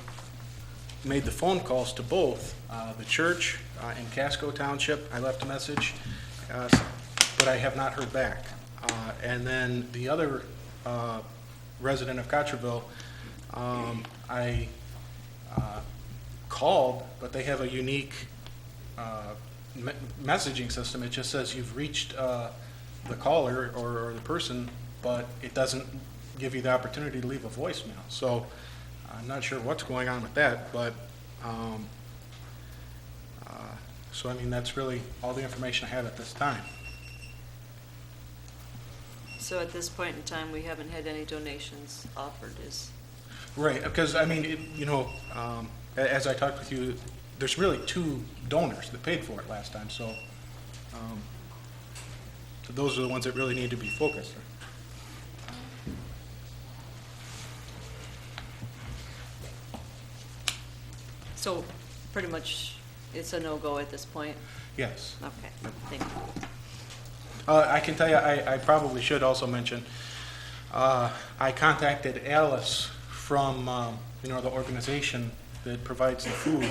made the phone calls to both the church in Casco Township. I left a message, but I have not heard back. And then the other resident of Cottrellville, I called, but they have a unique messaging system. It just says you've reached the caller or the person, but it doesn't give you the opportunity to leave a voicemail. So I'm not sure what's going on with that, but so that's really all the information I have at this time. So at this point in time, we haven't had any donations offered, Right, because as I talked with you, there's really 2 donors that paid for it last time, so those are the ones that really need to be focused. So pretty much it's a no-go at this point? Yes. Okay, thank you. I can tell you, I probably should also mention, I contacted Alice from, the organization that provides the food.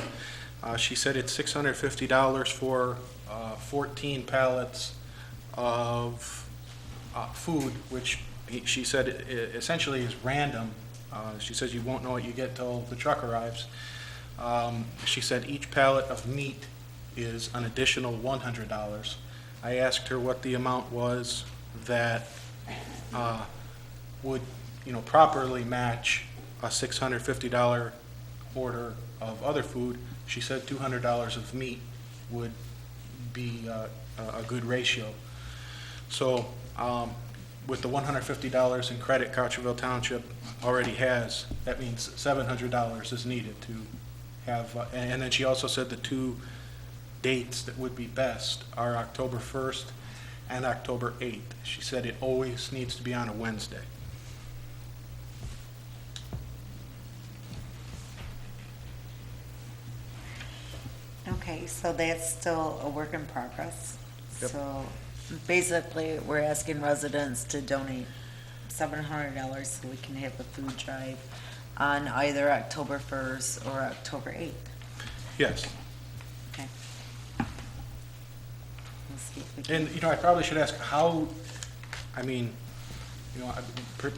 She said it's $650 for 14 pallets of food, which she said essentially is random. She says you won't know what you get till the truck arrives. She said each pallet of meat is an additional $100. I asked her what the amount was that would, properly match a $650 order of other food. She said $200 of meat would be a good ratio. So with the $150 in credit Cottrellville Township already has, that means $700 is needed to have, and then she also said the 2 dates that would be best are October 1st and October 8th. She said it always needs to be on a Wednesday. Okay. Okay, so that's still a work in progress. Yep. So basically, we're asking residents to donate $700 so we can have a food drive on either October 1st or October 8th. Yes. Okay. We'll see if we can- And, I probably should ask how,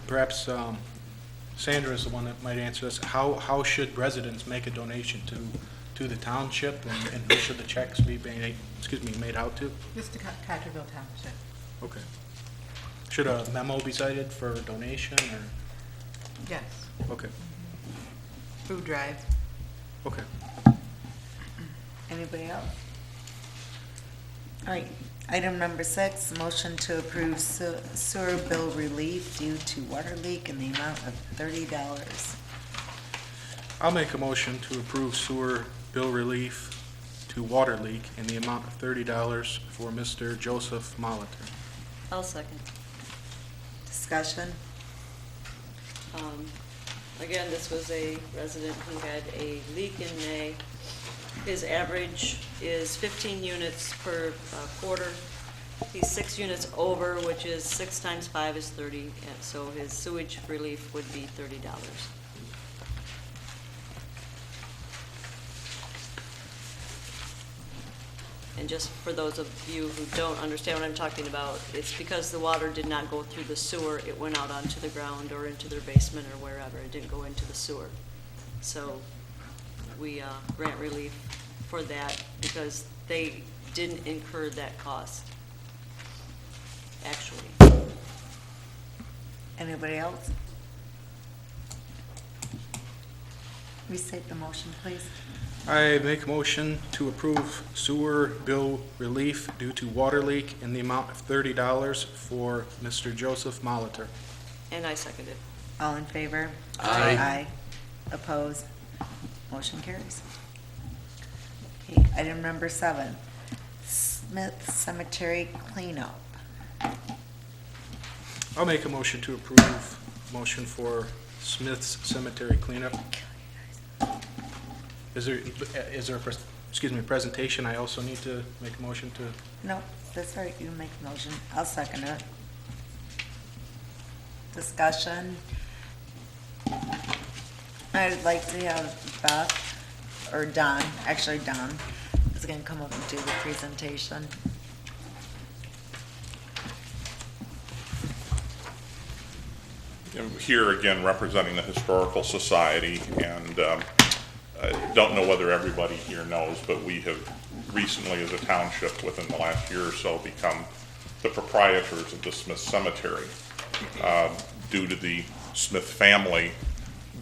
perhaps Sandra is the one that might answer this. How should residents make a donation to the township, and who should the checks be made out to? Just to Cottrellville Township. Okay. Should a memo be cited for donation, or? Yes. Okay, Food drive. okay. Anybody else? All right, item number 6, motion to approve sewer bill relief due to water leak in the amount of $30. I'll make a motion to approve sewer bill relief to water leak in the amount of $30 for Mr. Joseph Molitor. I'll second. Discussion? Again, this was a resident who had a leak in May. His average is 15 units per quarter. He's 6 units over, which is 6 times 5 is 30, and so his sewage relief would be $30. And just for those of you who don't understand what I'm talking about, it's because the water did not go through the sewer, it went out onto the ground or into their basement or wherever, it didn't go into the sewer. So we grant relief for that because they didn't incur that cost, actually. Anybody else? Restate the motion, please. I make a motion to approve sewer bill relief due to water leak in the amount of $30 for Mr. Joseph Molitor. And I second it. All in favor? Aye. Aye. Opposed? Motion carries. Okay, item number 7, Smith Cemetery cleanup. I'll make a motion to approve motion for Smith's Cemetery cleanup. Is there a presentation I also need to make a motion to? No, that's all right, you can make a motion. I'll second it. Discussion. I'd like to have Beth, or Don, actually Don, is gonna come up and do the presentation. I'm here again representing the Historical Society, and I don't know whether everybody here knows, but we have recently, as a township, within the last year or so, become the proprietors of the Smith Cemetery, due to the Smith family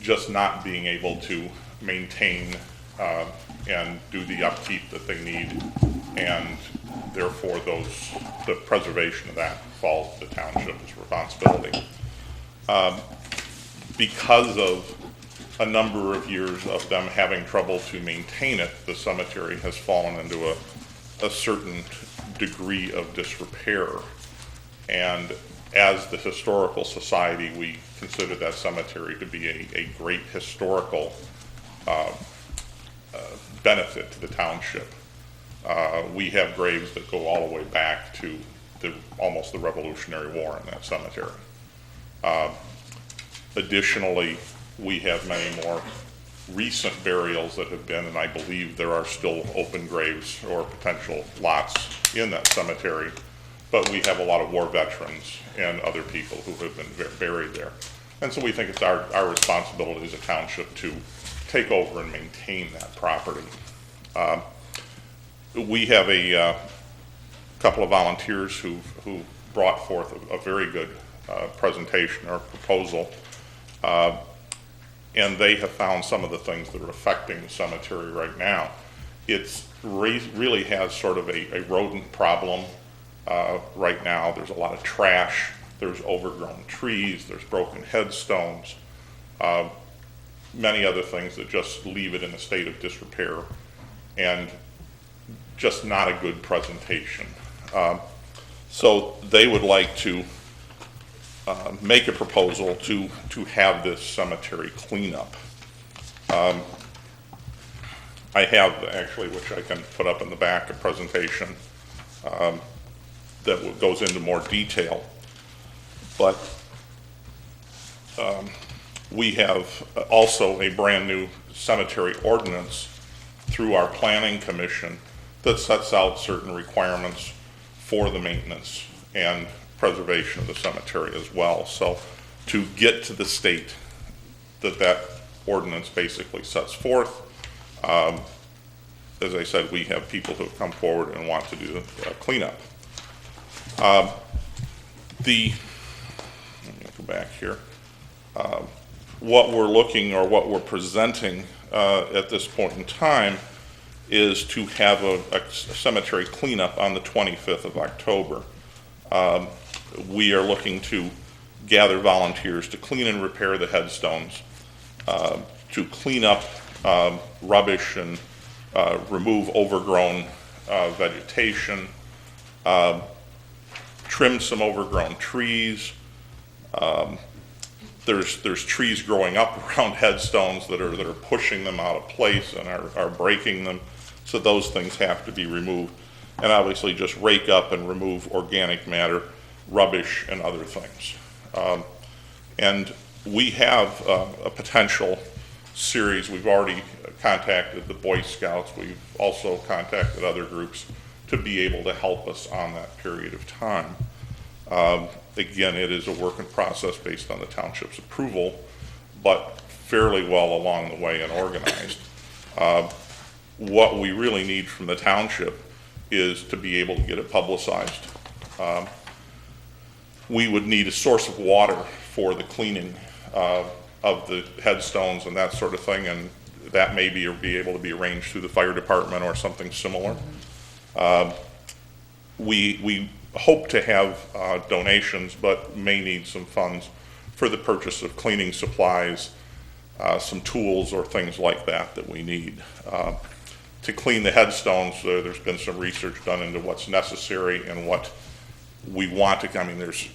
just not being able to maintain and do the upkeep that they need, and therefore the preservation of that falls to the township's responsibility. Because of a number of years of them having trouble to maintain it, the cemetery has fallen into a certain degree of disrepair. And as the Historical Society, we consider that cemetery to be a great historical benefit to the township. We have graves that go all the way back to almost the Revolutionary War in that cemetery. Additionally, we have many more recent burials that have been, and I believe there are still open graves or potential lots in that cemetery, but we have a lot of war veterans and other people who have been buried there. And so we think it's our responsibility as a township to take over and maintain that property. We have a couple of volunteers who brought forth a very good presentation or proposal. And they have found some of the things that are affecting the cemetery right now. It really has sort of a rodent problem right now. There's a lot of trash, there's overgrown trees, there's broken headstones, many other things that just leave it in a state of disrepair and just not a good presentation. So they would like to make a proposal to have this cemetery cleanup. I I have actually, which I can put up in the back, a presentation that goes into more detail. But we have also a brand-new cemetery ordinance through our planning commission that sets out certain requirements for the maintenance and preservation of the cemetery as well. So to get to the state that ordinance basically sets forth, as I said, we have people who have come forward and want to do cleanup. Let me go back here. What we're looking, or what we're presenting at this point in time, is to have a cemetery cleanup on the 25th of October. We are looking to gather volunteers to clean and repair the headstones, to clean up rubbish and remove overgrown vegetation, trim some overgrown trees. There's trees growing up around headstones that are pushing them out of place and are breaking them, so those things have to be removed. And obviously just rake up and remove organic matter, rubbish, and other things. And we have a potential series. We've already contacted the Boy Scouts. We've also contacted other groups to be able to help us on that period of time. Again, it is a work in process based on the township's approval, but fairly well along the way and organized. What we really need from the township is to be able to get it publicized. We would need a source of water for the cleaning of the headstones and that sort of thing, and that may be able to be arranged through the fire department or something similar. We hope to have donations, but may need some funds for the purchase of cleaning supplies, some tools or things like that we need. To clean the headstones, there's been some research done into what's necessary and what we want to, there's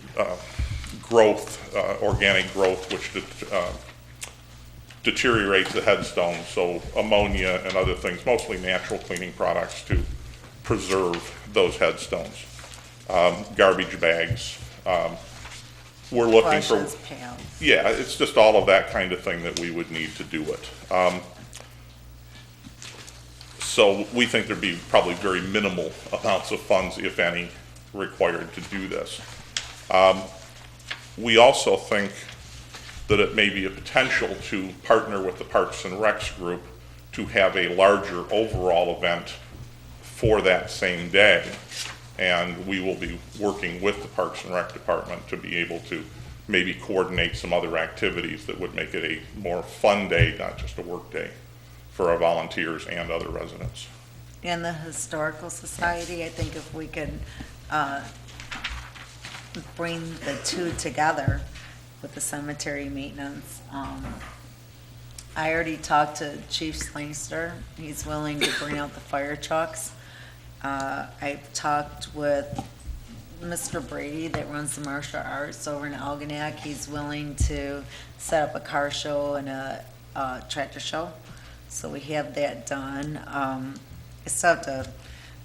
growth, organic growth, which deteriorates the headstones, so ammonia and other things, mostly natural cleaning products to preserve those headstones. Garbage bags. We're looking for, Brushes, pails. yeah, it's just all of that kind of thing that we would need to do it. So we think there'd be probably very minimal amounts of funds, if any, required to do this. We also think that it may be a potential to partner with the Parks and Recs group to have a larger overall event for that same day. And we will be working with the Parks and Rec department to be able to maybe coordinate some other activities that would make it a more fun day, not just a work day, for our volunteers and other residents. And the Historical Society, I think if we could bring the two together with the cemetery maintenance. I already talked to Chief Slangster. He's willing to bring out the fire trucks. I've talked with Mr. Brady that runs the martial arts over in Algonac. He's willing to set up a car show and a tractor show. So we have that done. I still have to,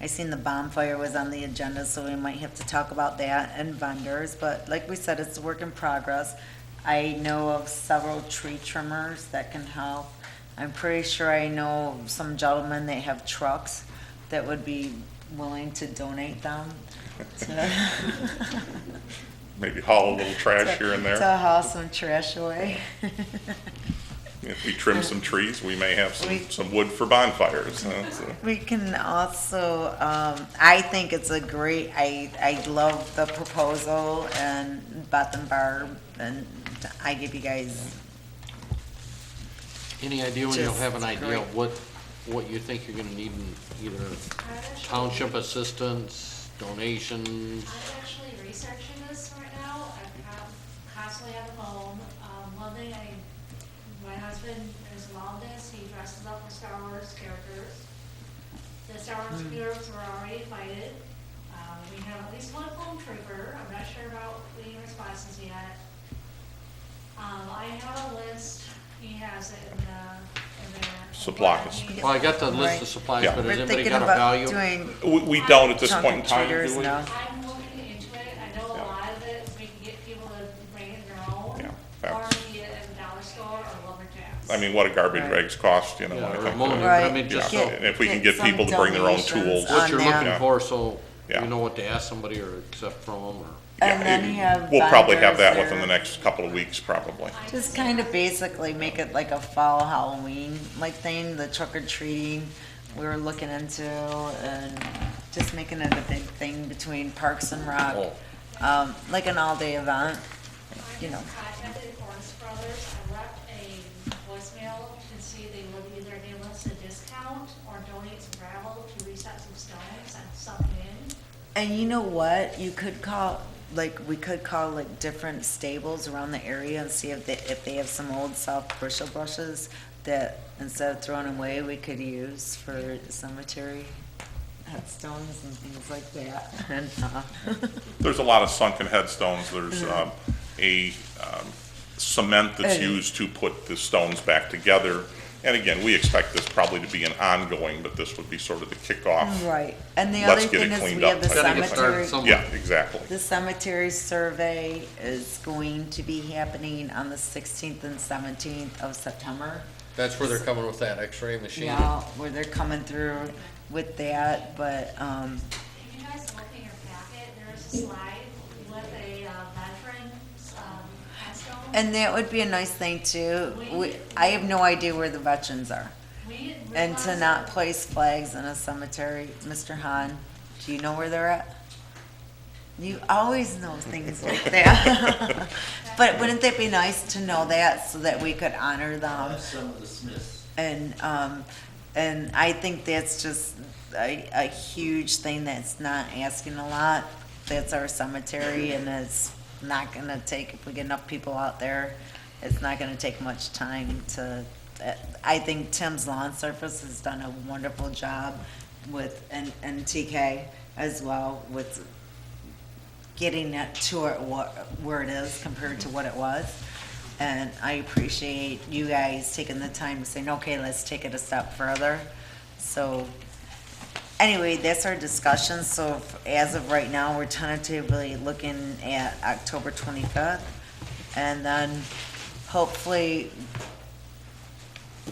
I seen the bonfire was on the agenda, so we might have to talk about that and vendors. But like we said, it's a work in progress. I know of several tree trimmers that can help. I'm pretty sure I know some gentlemen that have trucks that would be willing to donate them to Maybe haul a little trash here and there. to haul some trash away. If we trim some trees, we may have some wood for bonfires. We can also, I think it's a great, I love the proposal and Beth and Barb, and I give you guys, Any idea when you'll have an Just idea of what you think you're gonna need in either township assistance, donations? I'm actually researching this right now. I'm constantly on the phone. One thing my husband is involved in is he dresses up for Star Wars characters. The Star Wars characters were already invited. We have at least one clone trooper. I'm not sure about any responses yet. I have a list. He has it in supplies. Yeah. Well, I got the list Right. of supplies, Yeah. but We're has anybody thinking got a about value? doing We don't at this trunk point in or time, treaters, do we? no. I'm looking into it, I know a Yeah. lot of it, we can get people to bring it their own, Yeah, or that's- get it at the dollar store or lumberjacks. I mean, what do garbage Right. rags cost, you know? Yeah, I or think ammonia, that- but I Right. mean, just Yeah, so, and if we can get get people to bring their own some tools. donations what on you're that. looking for, so Yeah. you know what to ask somebody or accept from them, or. And Yeah, then you have we'll probably have vendors that there. within the next couple of weeks, probably. Just kind of basically make it like a fall Halloween like thing, the trick or treating we were looking into, and just making it a big thing between Parks and Rec, like an all-day event, you know. I contacted Horns Brothers, I left a voicemail to see if they would either give us a discount or donate some gravel to reset some stones and something in. And you know what? You could call, like, we could call like different stables around the area and see if they have some old soft bristle brushes that instead of throwing away, we could use for cemetery headstones and things like that. And, There's a lot of sunken headstones. There's a cement that's And- used to put the stones back together. And again, we expect this probably to be an ongoing, but this would be sort of the kickoff. Right. And the Let's other get it thing is cleaned we have up the type of Gotta get started cemetery. somewhere. Yeah, exactly. The cemetery survey is going to be happening on the 16th and 17th of September. That's where they're coming with that X-ray machine. Yeah, where they're coming through with that, but, If you guys look in your packet, there's a slide with a veteran's headstone. and that would be a nice thing too. I have no idea where the veterans are. We didn't And to realize not that- place flags in a cemetery, Mr. Hahn, do you know where they're at? You always know things like that. But wouldn't that be nice to know that so that we could honor them? Some of the Smiths. And I think that's just a huge thing that's not asking a lot. That's our cemetery, and it's not gonna take, if we get enough people out there, it's not gonna take much time to, I think Tim's Lawn Service has done a wonderful job with, and TK as well, with getting it to where it is compared to what it was. And I appreciate you guys taking the time to say, okay, let's take it a step further. So, anyway, that's our discussion. So as of right now, we're tentatively looking at October 25th. And then hopefully,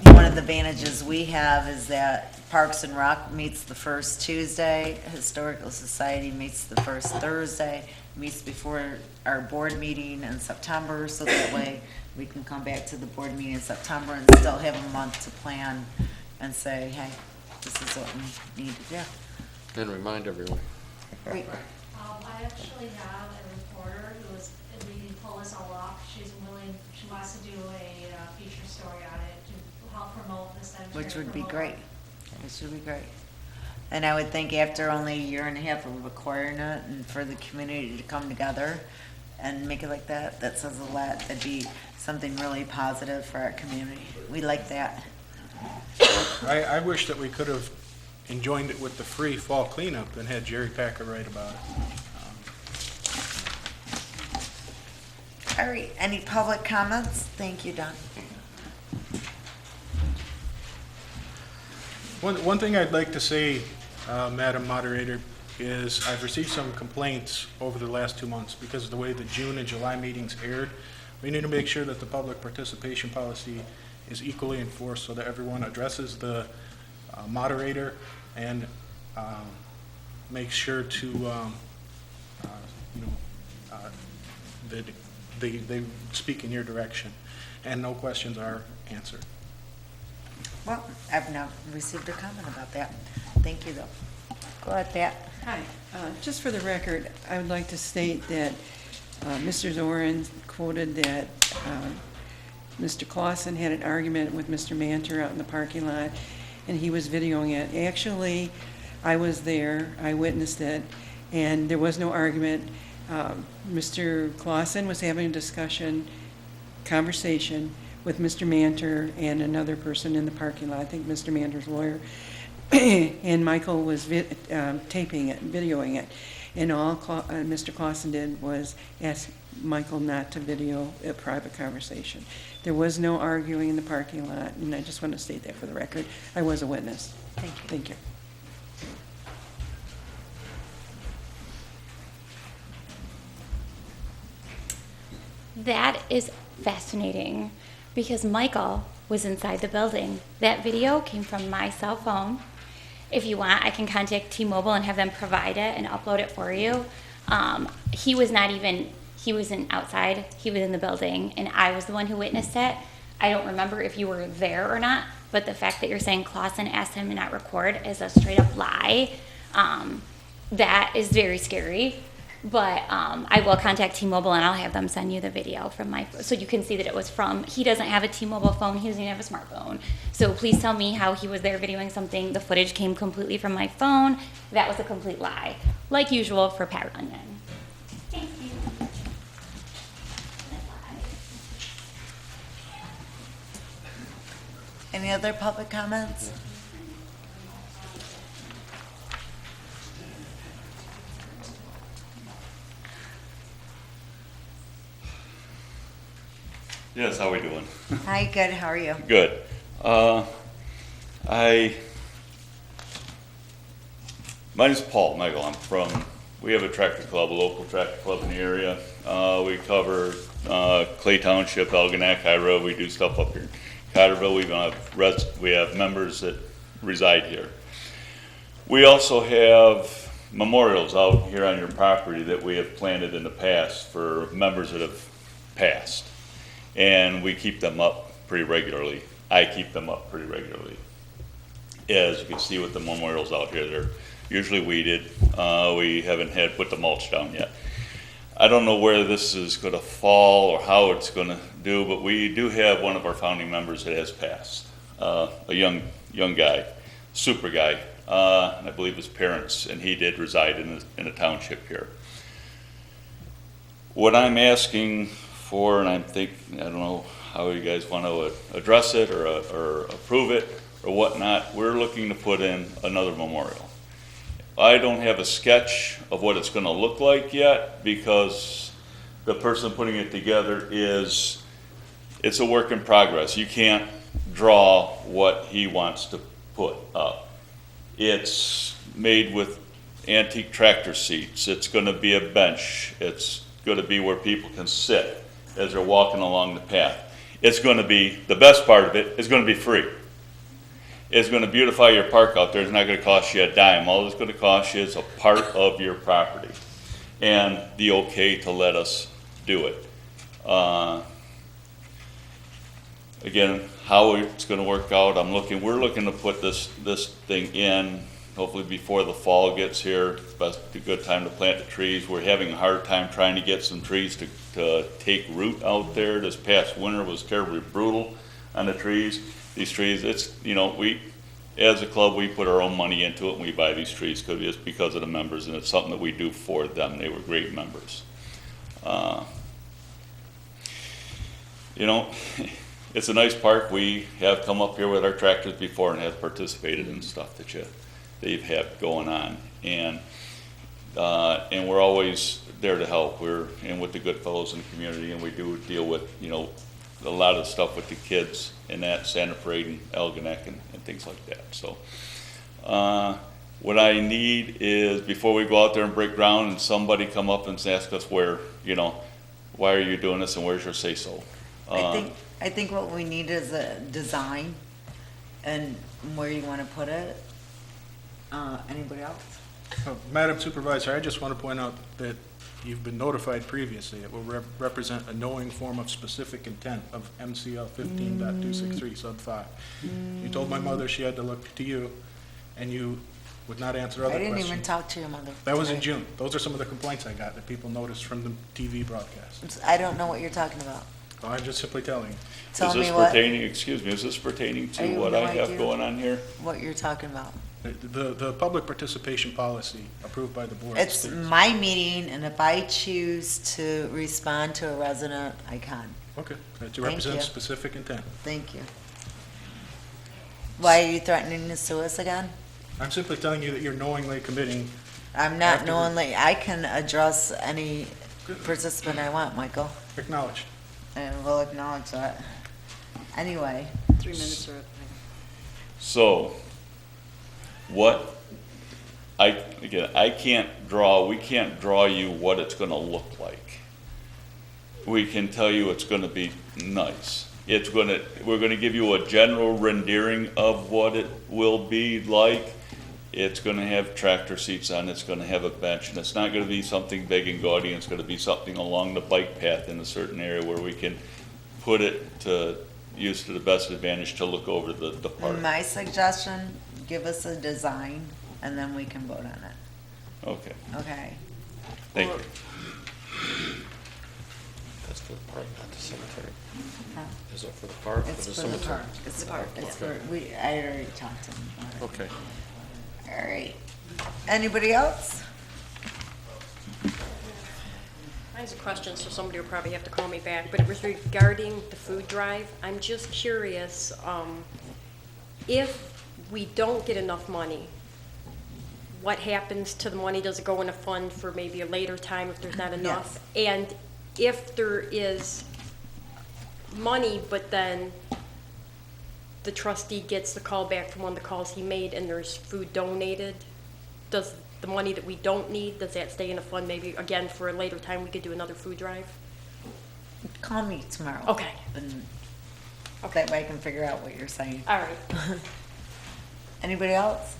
one of the advantages we have is that Parks and Rec meets the first Tuesday, Historical Society meets the first Thursday, meets before our board meeting in September, so that way we can come back to the board meeting in September and still have a month to plan and say, hey, this is what we need to do. And remind everyone. Great. I actually have a reporter who is, we can pull this all off, she's willing, she wants to do a feature story on it to help promote the cemetery. Which would be promote- great. It should be great. And I would think after only a year and a half of acquiring it and for the community to come together and make it like that, that says a lot. That'd be something really positive for our community. We like that. I wish that we could have enjoined it with the free fall cleanup and had Jerry Packer write about it. All right, any public comments? Thank you, Don. One thing I'd like to say, Madam Moderator, is I've received some complaints over the last 2 months because of the way the June and July meetings aired. We need to make sure that the public participation policy is equally enforced so that everyone addresses the moderator and makes sure to, that they speak in your direction and no questions are answered. Well, I've not received a comment about that. Thank you, though. Go ahead, Pat. Hi. Just for the record, I would like to state that Mr. Zorin quoted that Mr. Clausen had an argument with Mr. Manter out in the parking lot, and he was videoing it. Actually, I was there, I witnessed it, and there was no argument. Mr. Clausen was having a conversation with Mr. Manter and another person in the parking lot, I think Mr. Manter's lawyer, and Michael was taping it, videoing it, and all Mr. Clausen did was ask Michael not to video a private conversation. There was no arguing in the parking lot, and I just want to state that for the record. I was a witness. Thank you. Thank you. That is fascinating because Michael was inside the building. That video came from my cell phone. If you want, I can contact T-Mobile and have them provide it and upload it for you. He wasn't outside, he was in the building, and I was the one who witnessed it. I don't remember if you were there or not, but the fact that you're saying Clausen asked him to not record is a straight up lie. That is very scary. But I will contact T-Mobile and I'll have them send you the video from so you can see that it was from, he doesn't have a T-Mobile phone, he doesn't even have a smartphone. So please tell me how he was there videoing something. The footage came completely from my phone. That was a complete lie. Like usual for Pat Runyon. Thank you. Any other public comments? Yes, how we doing? Hi, good, how are you? Good. My name's Paul Michael. We have a tractor club, a local tractor club in the area. We cover Clay Township, Algonac, High Road. We do stuff up here in Cottrellville. We have members that reside here. We also have memorials out here on your property that we have planted in the past for members that have passed. And we keep them up pretty regularly. I keep them up pretty regularly. As you can see with the memorials out here, they're usually weeded. We haven't put the mulch down yet. I don't know where this is going to fall or how it's going to do, but we do have one of our founding members that has passed. A young guy, super guy. I believe his parents, and he did reside in a township here. What I'm asking for, and I don't know how you guys want to address it or approve it or whatnot, we're looking to put in another memorial. I don't have a sketch of what it's going to look like yet because the person putting it together it's a work in progress. You can't draw what he wants to put up. It's made with antique tractor seats. It's going to be a bench. It's going to be where people can sit as they're walking along the path. It's going to be, the best part of it is going to be free. It's going to beautify your park out there. It's not going to cost you a dime. All it's going to cost you is a part of your property and the okay to let us do it. Again, how it's going to work out, we're looking to put this thing in hopefully before the fall gets here. It's a good time to plant the trees. We're having a hard time trying to get some trees to take root out there. This past winter was terribly brutal on the trees. These trees, we, as a club, we put our own money into it and we buy these trees just because of the members, and it's something that we do for them. They were great members. It's a nice park. We have come up here with our tractors before and have participated in stuff that you've had going on, and we're always there to help. We're in with the good fellows in the community, and we do deal with a lot of stuff with the kids and that Santa Parade and Algonac and things like that. So what I need is, before we go out there and break ground and somebody come up and ask us why are you doing this and where's your say so? I think what we need is a design and where you want to put it. Anybody else? Madam Supervisor, I just want to point out that you've been notified previously. It will represent a knowing form of specific intent of MCL 15.263 sub 5. You told my mother she had to look to you, and you would not answer other questions. I didn't even talk to your mother. That was in June. Those are some of the complaints I got that people noticed from the TV broadcast. I don't know what you're talking about. Well, I'm just simply telling you. Tell me what. Is this pertaining to what I have going on here? What you're talking about. The public participation policy approved by the board. It's states. my meeting, and if I choose to respond to a resident, I can. Okay, to Thank represent you. specific intent. Thank you. Why are you threatening to sue us again? I'm simply telling you that you're knowingly committing. I'm not Active- knowingly, I can address any participant I want, Michael, Acknowledged. and we'll acknowledge that. Anyway, 3 minutes are up. So, we can't draw you what it's gonna look like. We can tell you it's gonna be nice. We're gonna give you a general rendering of what it will be like. It's gonna have tractor seats on, it's gonna have a bench, and it's not gonna be something big and gaudy, it's gonna be something along the bike path in a certain area where we can put it to use to the best advantage to look over the park. my suggestion, give us a design, and then we can vote on it, Okay, okay? thank you. That's for the park, not the cemetery. Huh? Is it for the park or It's the for the cemetery? park, it's the park, it's for, I already talked to him about it. Okay. All right. Anybody else? I have a question, so somebody will probably have to call me back, but it was regarding the food drive. I'm just curious, if we don't get enough money, what happens to the money? Does it go in a fund for maybe a later time if there's not enough? And if there is money, but then the trustee gets the call back from one of the calls he made and there's food donated, does the money that we don't need, does that stay in a fund maybe, again, for a later time, we could do another food drive? Call me tomorrow. Okay. And Okay. that way I can figure out what you're saying. All right. Anybody else?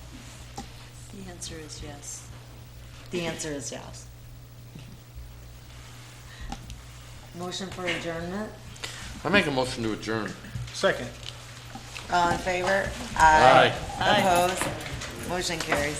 The answer is yes. The answer is yes. Motion for adjournment? I make a motion to adjourn. Second. All in favor? Aye. Opposed? Motion carries.